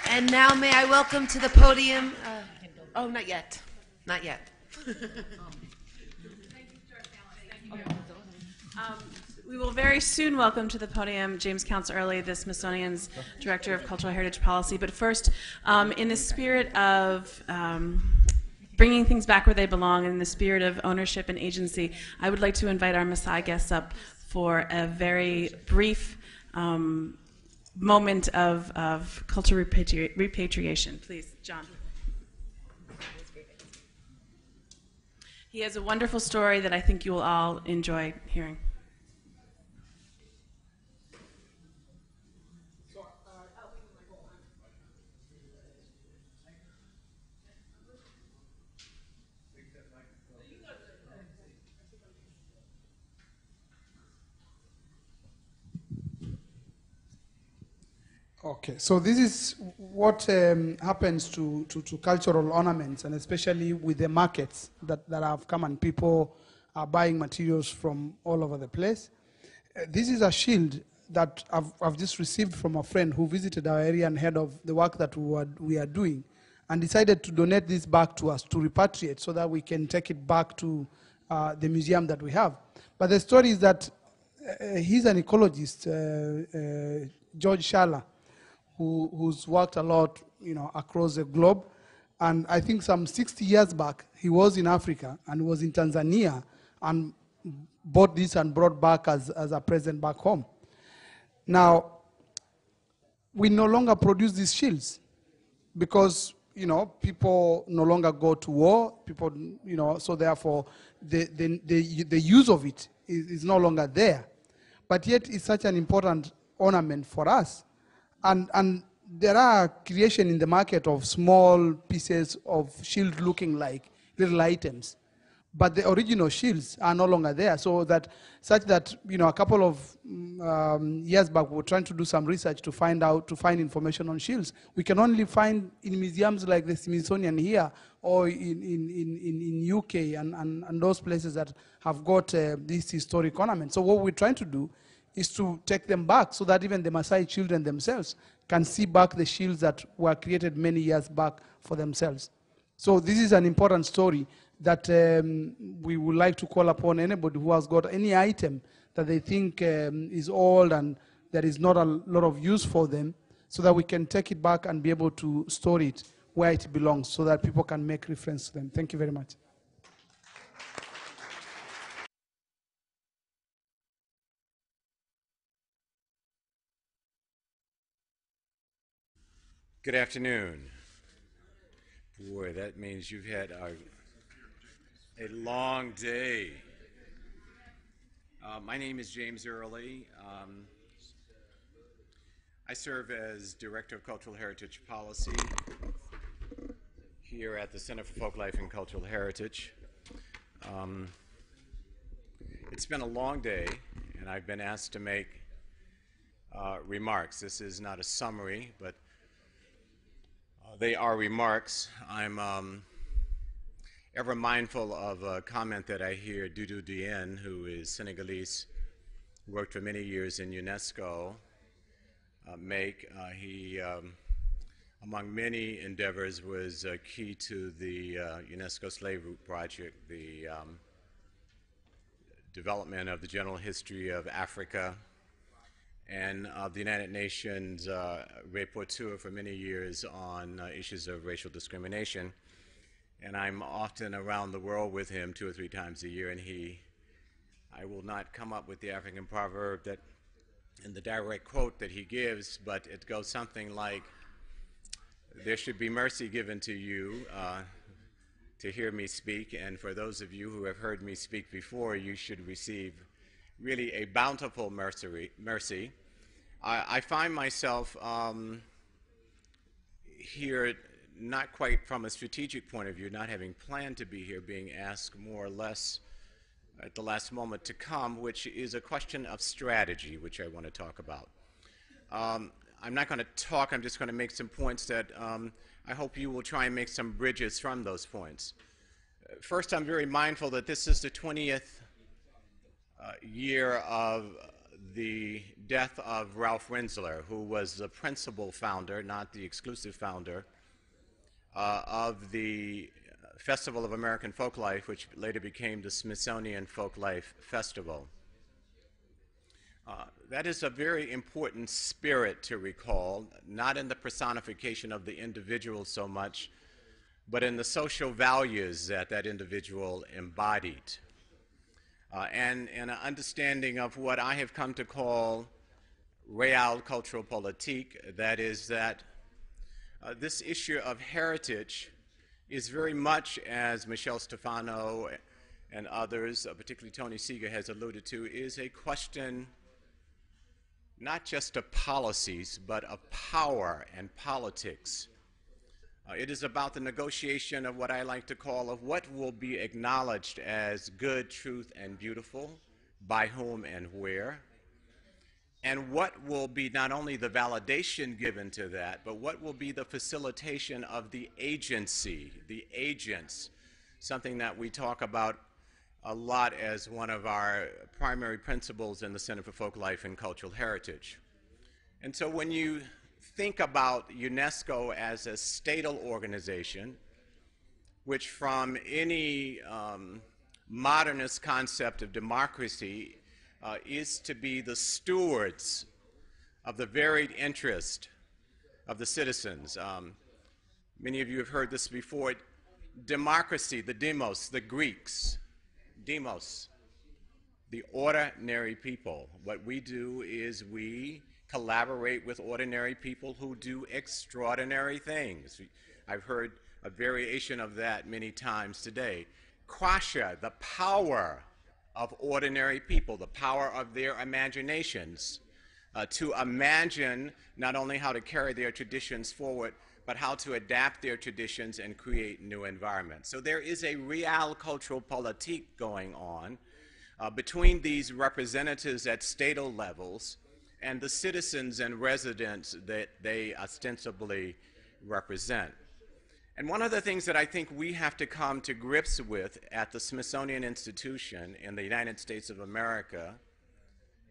And now may I welcome to the podium, oh, not yet, not yet. We will very soon welcome to the podium James Counts Early, the Smithsonian's Director of Cultural Heritage Policy. But first, in the spirit of bringing things back where they belong in the spirit of ownership and agency, I would like to invite our Maasai guests up for a very brief moment of cultural repatriation. Please, John. He has a wonderful story that I think you will all enjoy hearing. Okay, so this is what happens to cultural ornaments, and especially with the markets that have come and people are buying materials from all over the place. This is a shield that I've just received from a friend who visited our area and heard of the work that we are doing, and decided to donate this back to us to repatriate so that we can take it back to the museum that we have. But the story is that he's an ecologist, George Shala, who's worked a lot, across the globe. And I think some 60 years back, he was in Africa and was in Tanzania and bought this and brought back as a present back home. Now, we no longer produce these shields because, people no longer go to war, people, so therefore the use of it is no longer there. But yet it's such an important ornament for us. And there are creation in the market of small pieces of shield looking like little items. But the original shields are no longer there. So that, such that, a couple of years back, we were trying to do some research to find information on shields. We can only find in museums like the Smithsonian here or in UK and those places that have got these historic ornaments. So what we're trying to do is to take them back so that even the Maasai children themselves can see back the shields that were created many years back for themselves. So this is an important story that we would like to call upon anybody who has got any item that they think is old and there is not a lot of use for them, so that we can take it back and be able to store it where it belongs so that people can make reference to them. Thank you very much. Good afternoon. Boy, that means you've had a long day. My name is James Early. I serve as Director of Cultural Heritage Policy here at the Center for Folklife and Cultural Heritage. It's been a long day, and I've been asked to make remarks. This is not a summary, but they are remarks. I'm ever mindful of a comment that I hear Doudou Dimen, who is Senegalese, worked for many years in UNESCO, make. He, among many endeavors, was key to the UNESCO Slave Route Project, the development of the general history of Africa, and of the United Nations rapporteur for many years on issues of racial discrimination. And I'm often around the world with him 2 or 3 times a year, and I will not come up with the African proverb that, in the direct quote that he gives, but it goes something like, there should be mercy given to you to hear me speak, and for those of you who have heard me speak before, you should receive really a bountiful mercy. I find myself here not quite from a strategic point of view, not having planned to be here, being asked more or less at the last moment to come, which is a question of strategy, which I want to talk about. I'm not going to talk, I'm just going to make some points that I hope you will try and make some bridges from those points. First, I'm very mindful that this is the 20th year of the death of Ralph Rensler, who was the principal founder, not the exclusive founder, of the Festival of American Folklife, which later became the Smithsonian Folklife Festival. That is a very important spirit to recall, not in the personification of the individual so much, but in the social values that that individual embodied. And an understanding of what I have come to call real cultural politique, that is that this issue of heritage is very much, as Michel Stefano and others, particularly Tony Seeger has alluded to, is a question not just of policies, but of power and politics. It is about the negotiation of what I like to call of what will be acknowledged as good, truth, and beautiful, by whom and where, and what will be not only the validation given to that, but what will be the facilitation of the agency, the agents, something that we talk about a lot as one of our primary principles in the Center for Folklife and Cultural Heritage. And so when you think about UNESCO as a statal organization, which from any modernist concept of democracy is to be the stewards of the varied interest of the citizens. Many of you have heard this before. Democracy, the demos, the Greeks, demos, the ordinary people. What we do is we collaborate with ordinary people who do extraordinary things. I've heard a variation of that many times today. Kwasha, the power of ordinary people, the power of their imaginations, to imagine not only how to carry their traditions forward, but how to adapt their traditions and create new environments. So there is a real cultural politique going on between these representatives at statal levels and the citizens and residents that they ostensibly represent. And one of the things that I think we have to come to grips with at the Smithsonian Institution in the United States of America,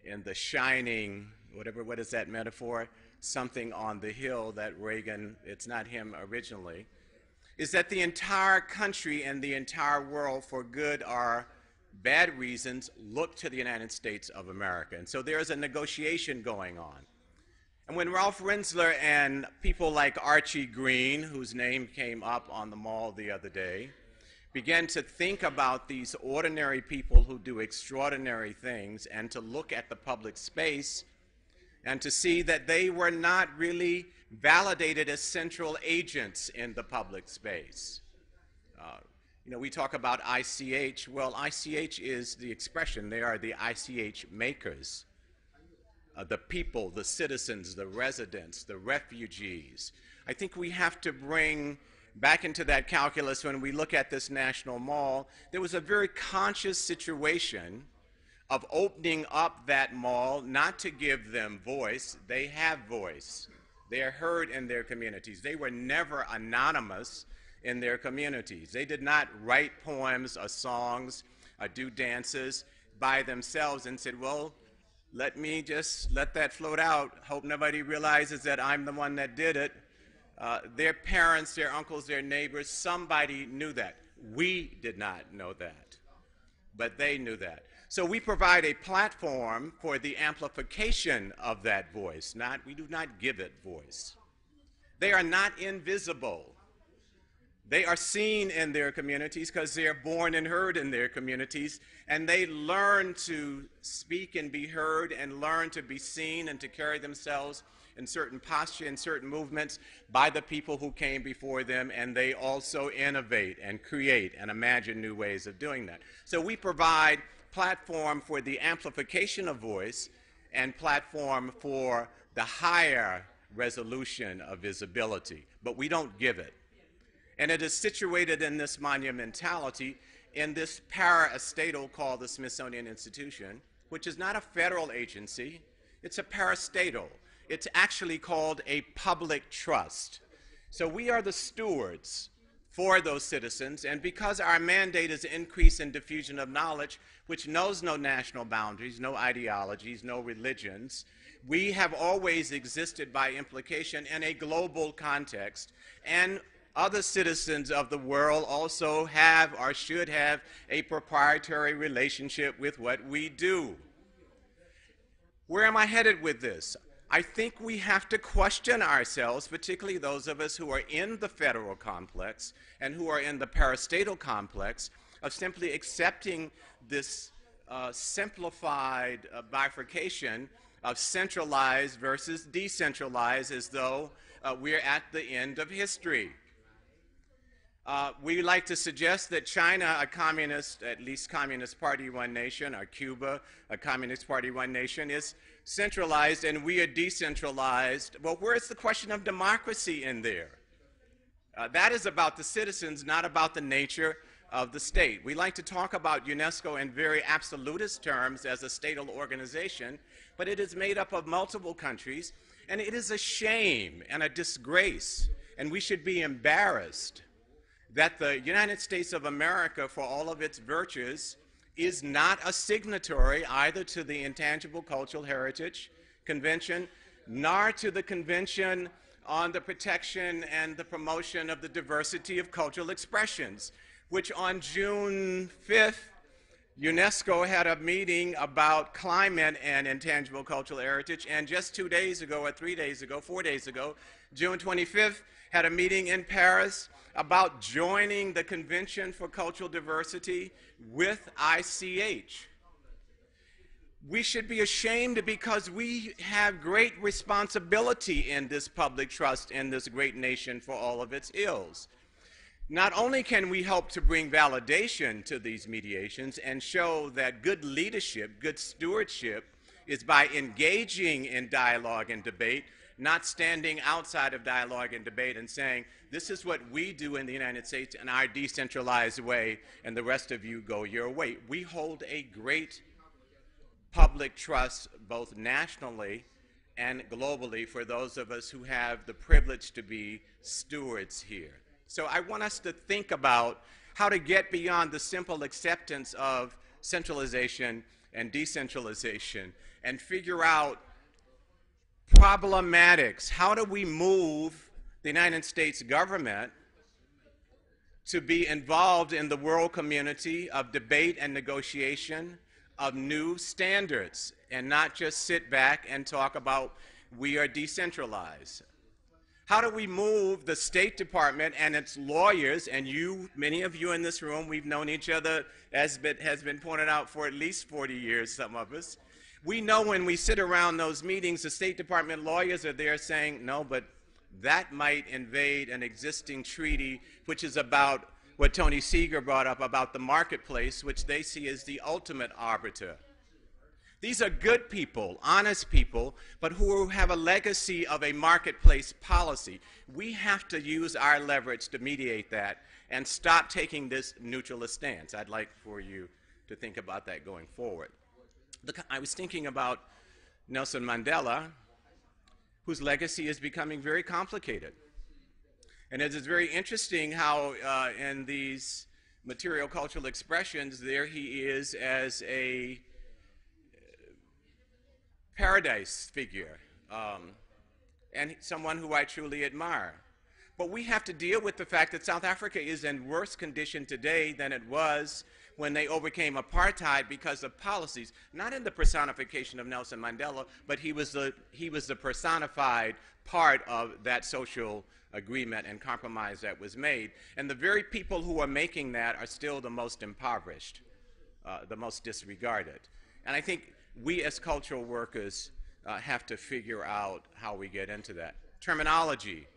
in the shining, what is that metaphor? Something on the hill that Reagan, it's not him originally, is that the entire country and the entire world, for good or bad reasons, look to the United States of America. And so there is a negotiation going on. And when Ralph Rensler and people like Archie Green, whose name came up on the mall the other day, began to think about these ordinary people who do extraordinary things and to look at the public space and to see that they were not really validated as central agents in the public space. You know, we talk about ICH. Well, ICH is the expression. They are the ICH makers. The people, the citizens, the residents, the refugees. I think we have to bring back into that calculus when we look at this national mall. There was a very conscious situation of opening up that mall, not to give them voice. They have voice. They are heard in their communities. They were never anonymous in their communities. They did not write poems or songs or do dances by themselves and said, well, let me just let that float out. Hope nobody realizes that I'm the one that did it. Their parents, their uncles, their neighbors, somebody knew that. We did not know that, but they knew that. So we provide a platform for the amplification of that voice. We do not give it voice. They are not invisible. They are seen in their communities because they are born and heard in their communities, and they learn to speak and be heard and learn to be seen and to carry themselves in certain posture and certain movements by the people who came before them, and they also innovate and create and imagine new ways of doing that. So we provide platform for the amplification of voice and platform for the higher resolution of visibility, but we don't give it. And it is situated in this monumentality in this para-estatal called the Smithsonian Institution, which is not a federal agency, it's a parastatal. It's actually called a public trust. So we are the stewards for those citizens, and because our mandate is increase and diffusion of knowledge, which knows no national boundaries, no ideologies, no religions, we have always existed by implication in a global context, and other citizens of the world also have or should have a proprietary relationship with what we do. Where am I headed with this? I think we have to question ourselves, particularly those of us who are in the federal complex and who are in the parastatal complex, of simply accepting this simplified bifurcation of centralized versus decentralized as though we're at the end of history. We like to suggest that China, a communist, at least communist party-run nation, or Cuba, a communist party-run nation, is centralized and we are decentralized. Well, where's the question of democracy in there? That is about the citizens, not about the nature of the state. We like to talk about UNESCO in very absolutist terms as a statal organization, but it is made up of multiple countries, and it is a shame and a disgrace, and we should be embarrassed that the United States of America, for all of its virtues, is not a signatory either to the Intangible Cultural Heritage Convention, nor to the Convention on the Protection and the Promotion of the Diversity of Cultural Expressions, which on June 5th, UNESCO had a meeting about climate and intangible cultural heritage, and just 2 days ago, or 3 days ago, 4 days ago, June 25th, had a meeting in Paris about joining the Convention for Cultural Diversity with ICH. We should be ashamed because we have great responsibility in this public trust in this great nation for all of its ills. Not only can we help to bring validation to these mediations and show that good leadership, good stewardship, is by engaging in dialogue and debate, not standing outside of dialogue and debate and saying, this is what we do in the United States in our decentralized way, and the rest of you go your way. We hold a great public trust, both nationally and globally, for those of us who have the privilege to be stewards here. So I want us to think about how to get beyond the simple acceptance of centralization and decentralization and figure out problematics. How do we move the United States government to be involved in the world community of debate and negotiation of new standards and not just sit back and talk about we are decentralized? How do we move the State Department and its lawyers, and you, many of you in this room, we've known each other, as has been pointed out, for at least 40 years, some of us. We know when we sit around those meetings, the State Department lawyers are there saying, no, but that might invade an existing treaty, which is about what Tony Seeger brought up about the marketplace, which they see as the ultimate arbiter. These are good people, honest people, but who have a legacy of a marketplace policy. We have to use our leverage to mediate that and stop taking this neutralist stance. I'd like for you to think about that going forward. I was thinking about Nelson Mandela, whose legacy is becoming very complicated. And it is very interesting how in these material cultural expressions, there he is as a paradise figure, and someone who I truly admire. But we have to deal with the fact that South Africa is in worse condition today than it was when they overcame apartheid because of policies, not in the personification of Nelson Mandela, but he was the personified part of that social agreement and compromise that was made. And the very people who are making that are still the most impoverished, the most disregarded. And I think we as cultural workers have to figure out how we get into that. Terminology.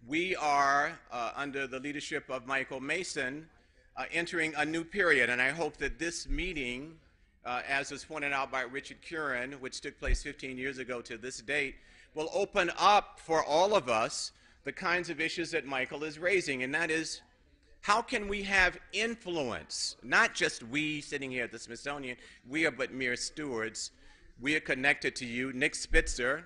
We are, under the leadership of Michael Mason, entering a new period, and I hope that this meeting, as was pointed out by Richard Curran, which took place 15 years ago to this date, will open up for all of us the kinds of issues that Michael is raising, and that is, how can we have influence? Not just we sitting here at the Smithsonian, we are but mere stewards. We are connected to you. Nick Spitzer,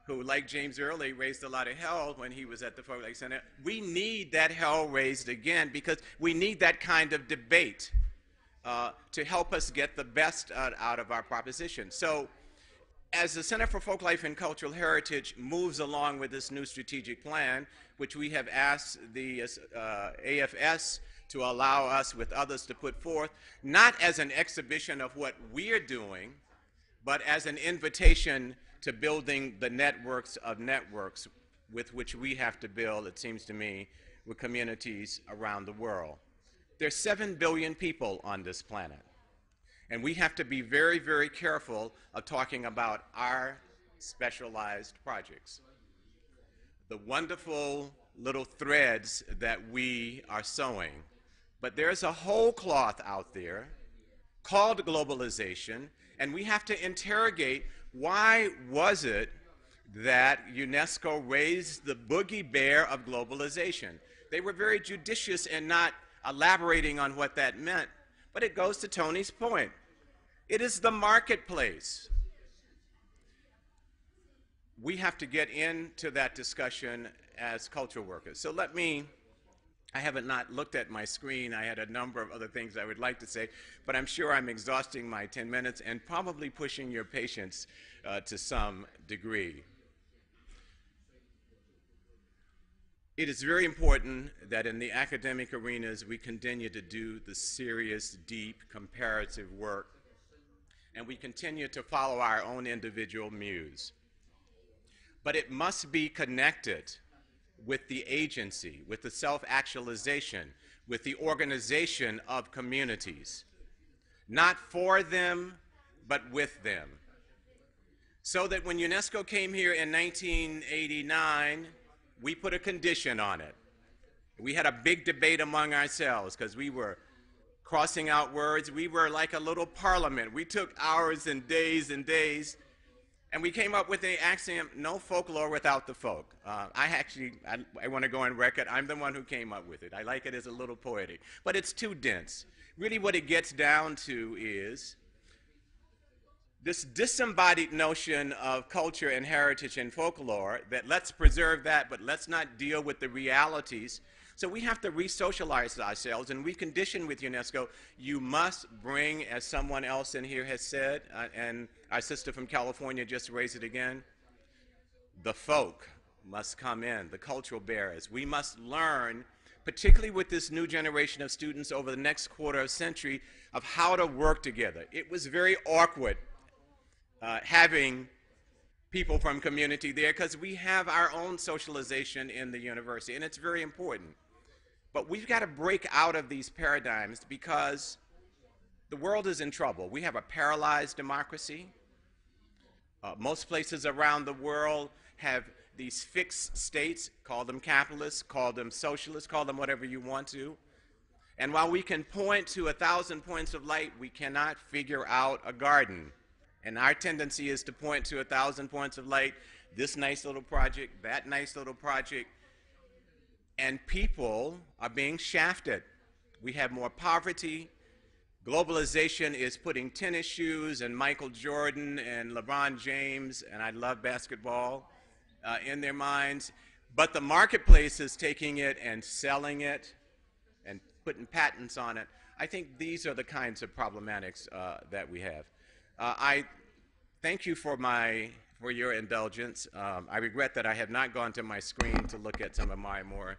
who, like James Early, raised a lot of hell when he was at the Folklife Center. We need that hell raised again because we need that kind of debate to help us get the best out of our proposition. So as the Center for Folklife and Cultural Heritage moves along with this new strategic plan, which we have asked the AFS to allow us with others to put forth, not as an exhibition of what we're doing, but as an invitation to building the networks of networks with which we have to build, it seems to me, with communities around the world. There's 7 billion people on this planet. And we have to be very, very careful of talking about our specialized projects. The wonderful little threads that we are sewing. But there's a whole cloth out there called globalization, and we have to interrogate why was it that UNESCO raised the boogie bear of globalization. They were very judicious in not elaborating on what that meant, but it goes to Tony's point. It is the marketplace. We have to get into that discussion as cultural workers. So I haven't not looked at my screen. I had a number of other things I would like to say, but I'm sure I'm exhausting my 10 minutes and probably pushing your patience to some degree. It is very important that in the academic arenas we continue to do the serious, deep, comparative work, and we continue to follow our own individual muse. But it must be connected with the agency, with the self-actualization, with the organization of communities. Not for them, but with them. So that when UNESCO came here in 1989, we put a condition on it. We had a big debate among ourselves because we were crossing out words. We were like a little parliament. We took hours and days, and we came up with the axiom, no folklore without the folk. I want to go on record, I'm the one who came up with it. I like it as a little poetic, but it's too dense. Really what it gets down to is this disembodied notion of culture and heritage and folklore that let's preserve that, but let's not deal with the realities. So we have to re-socialize ourselves, and we condition with UNESCO, you must bring, as someone else in here has said, and our sister from California just raised it again, the folk must come in, the cultural bearers. We must learn, particularly with this new generation of students over the next quarter of century, of how to work together. It was very awkward having people from community there because we have our own socialization in the university, and it's very important. But we've got to break out of these paradigms because the world is in trouble. We have a paralyzed democracy. Most places around the world have these fixed states, call them capitalists, call them socialists, call them whatever you want to. And while we can point to 1,000 points of light, we cannot figure out a garden. And our tendency is to point to 1,000 points of light, this nice little project, that nice little project, and people are being shafted. We have more poverty. Globalization is putting tennis shoes and Michael Jordan and LeBron James, and I love basketball, in their minds. But the marketplace is taking it and selling it and putting patents on it. I think these are the kinds of problematics that we have. I thank you for your indulgence. I regret that I have not gone to my screen to look at some of my more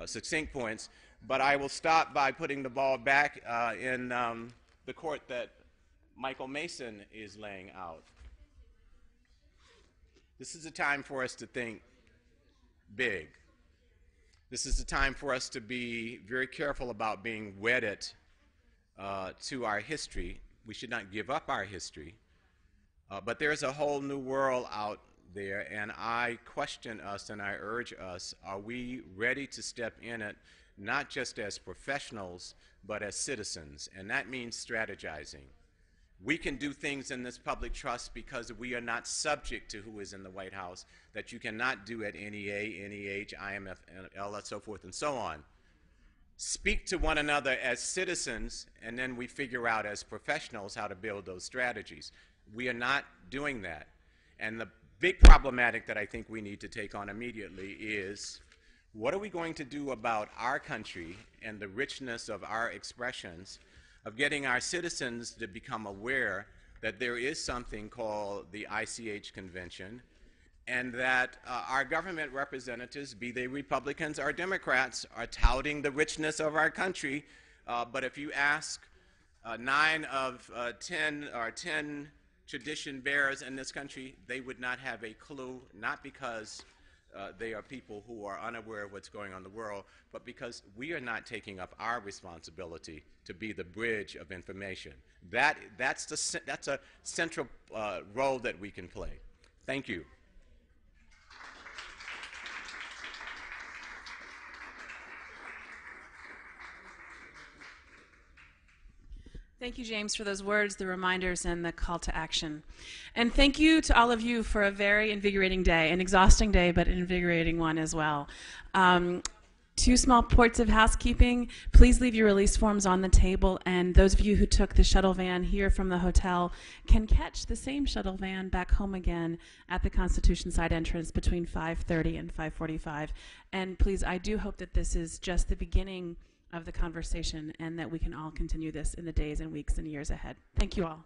succinct points, but I will stop by putting the ball back in the court that Michael Mason is laying out. This is a time for us to think big. This is a time for us to be very careful about being wedded to our history. We should not give up our history. But there's a whole new world out there, and I question us and I urge us, are we ready to step in it, not just as professionals, but as citizens? And that means strategizing. We can do things in this public trust because we are not subject to who is in the White House, that you cannot do at NEA, NEH, IMF, and so forth and so on. Speak to one another as citizens, and then we figure out as professionals how to build those strategies. We are not doing that. And the big problematic that I think we need to take on immediately is, what are we going to do about our country and the richness of our expressions, of getting our citizens to become aware that there is something called the ICH Convention, and that our government representatives, be they Republicans or Democrats, are touting the richness of our country, but if you ask 9 of 10 or 10 tradition bearers in this country, they would not have a clue, not because they are people who are unaware of what's going on in the world, but because we are not taking up our responsibility to be the bridge of information. That's a central role that we can play. Thank you. Thank you, James, for those words, the reminders, and the call to action. And thank you to all of you for a very invigorating day, an exhausting day, but an invigorating one as well. Two small points of housekeeping. Please leave your release forms on the table, and those of you who took the shuttle van here from the hotel can catch the same shuttle van back home again at the Constitution side entrance between 5:30 and 5:45. And please, I do hope that this is just the beginning of the conversation and that we can all continue this in the days and weeks and years ahead. Thank you all.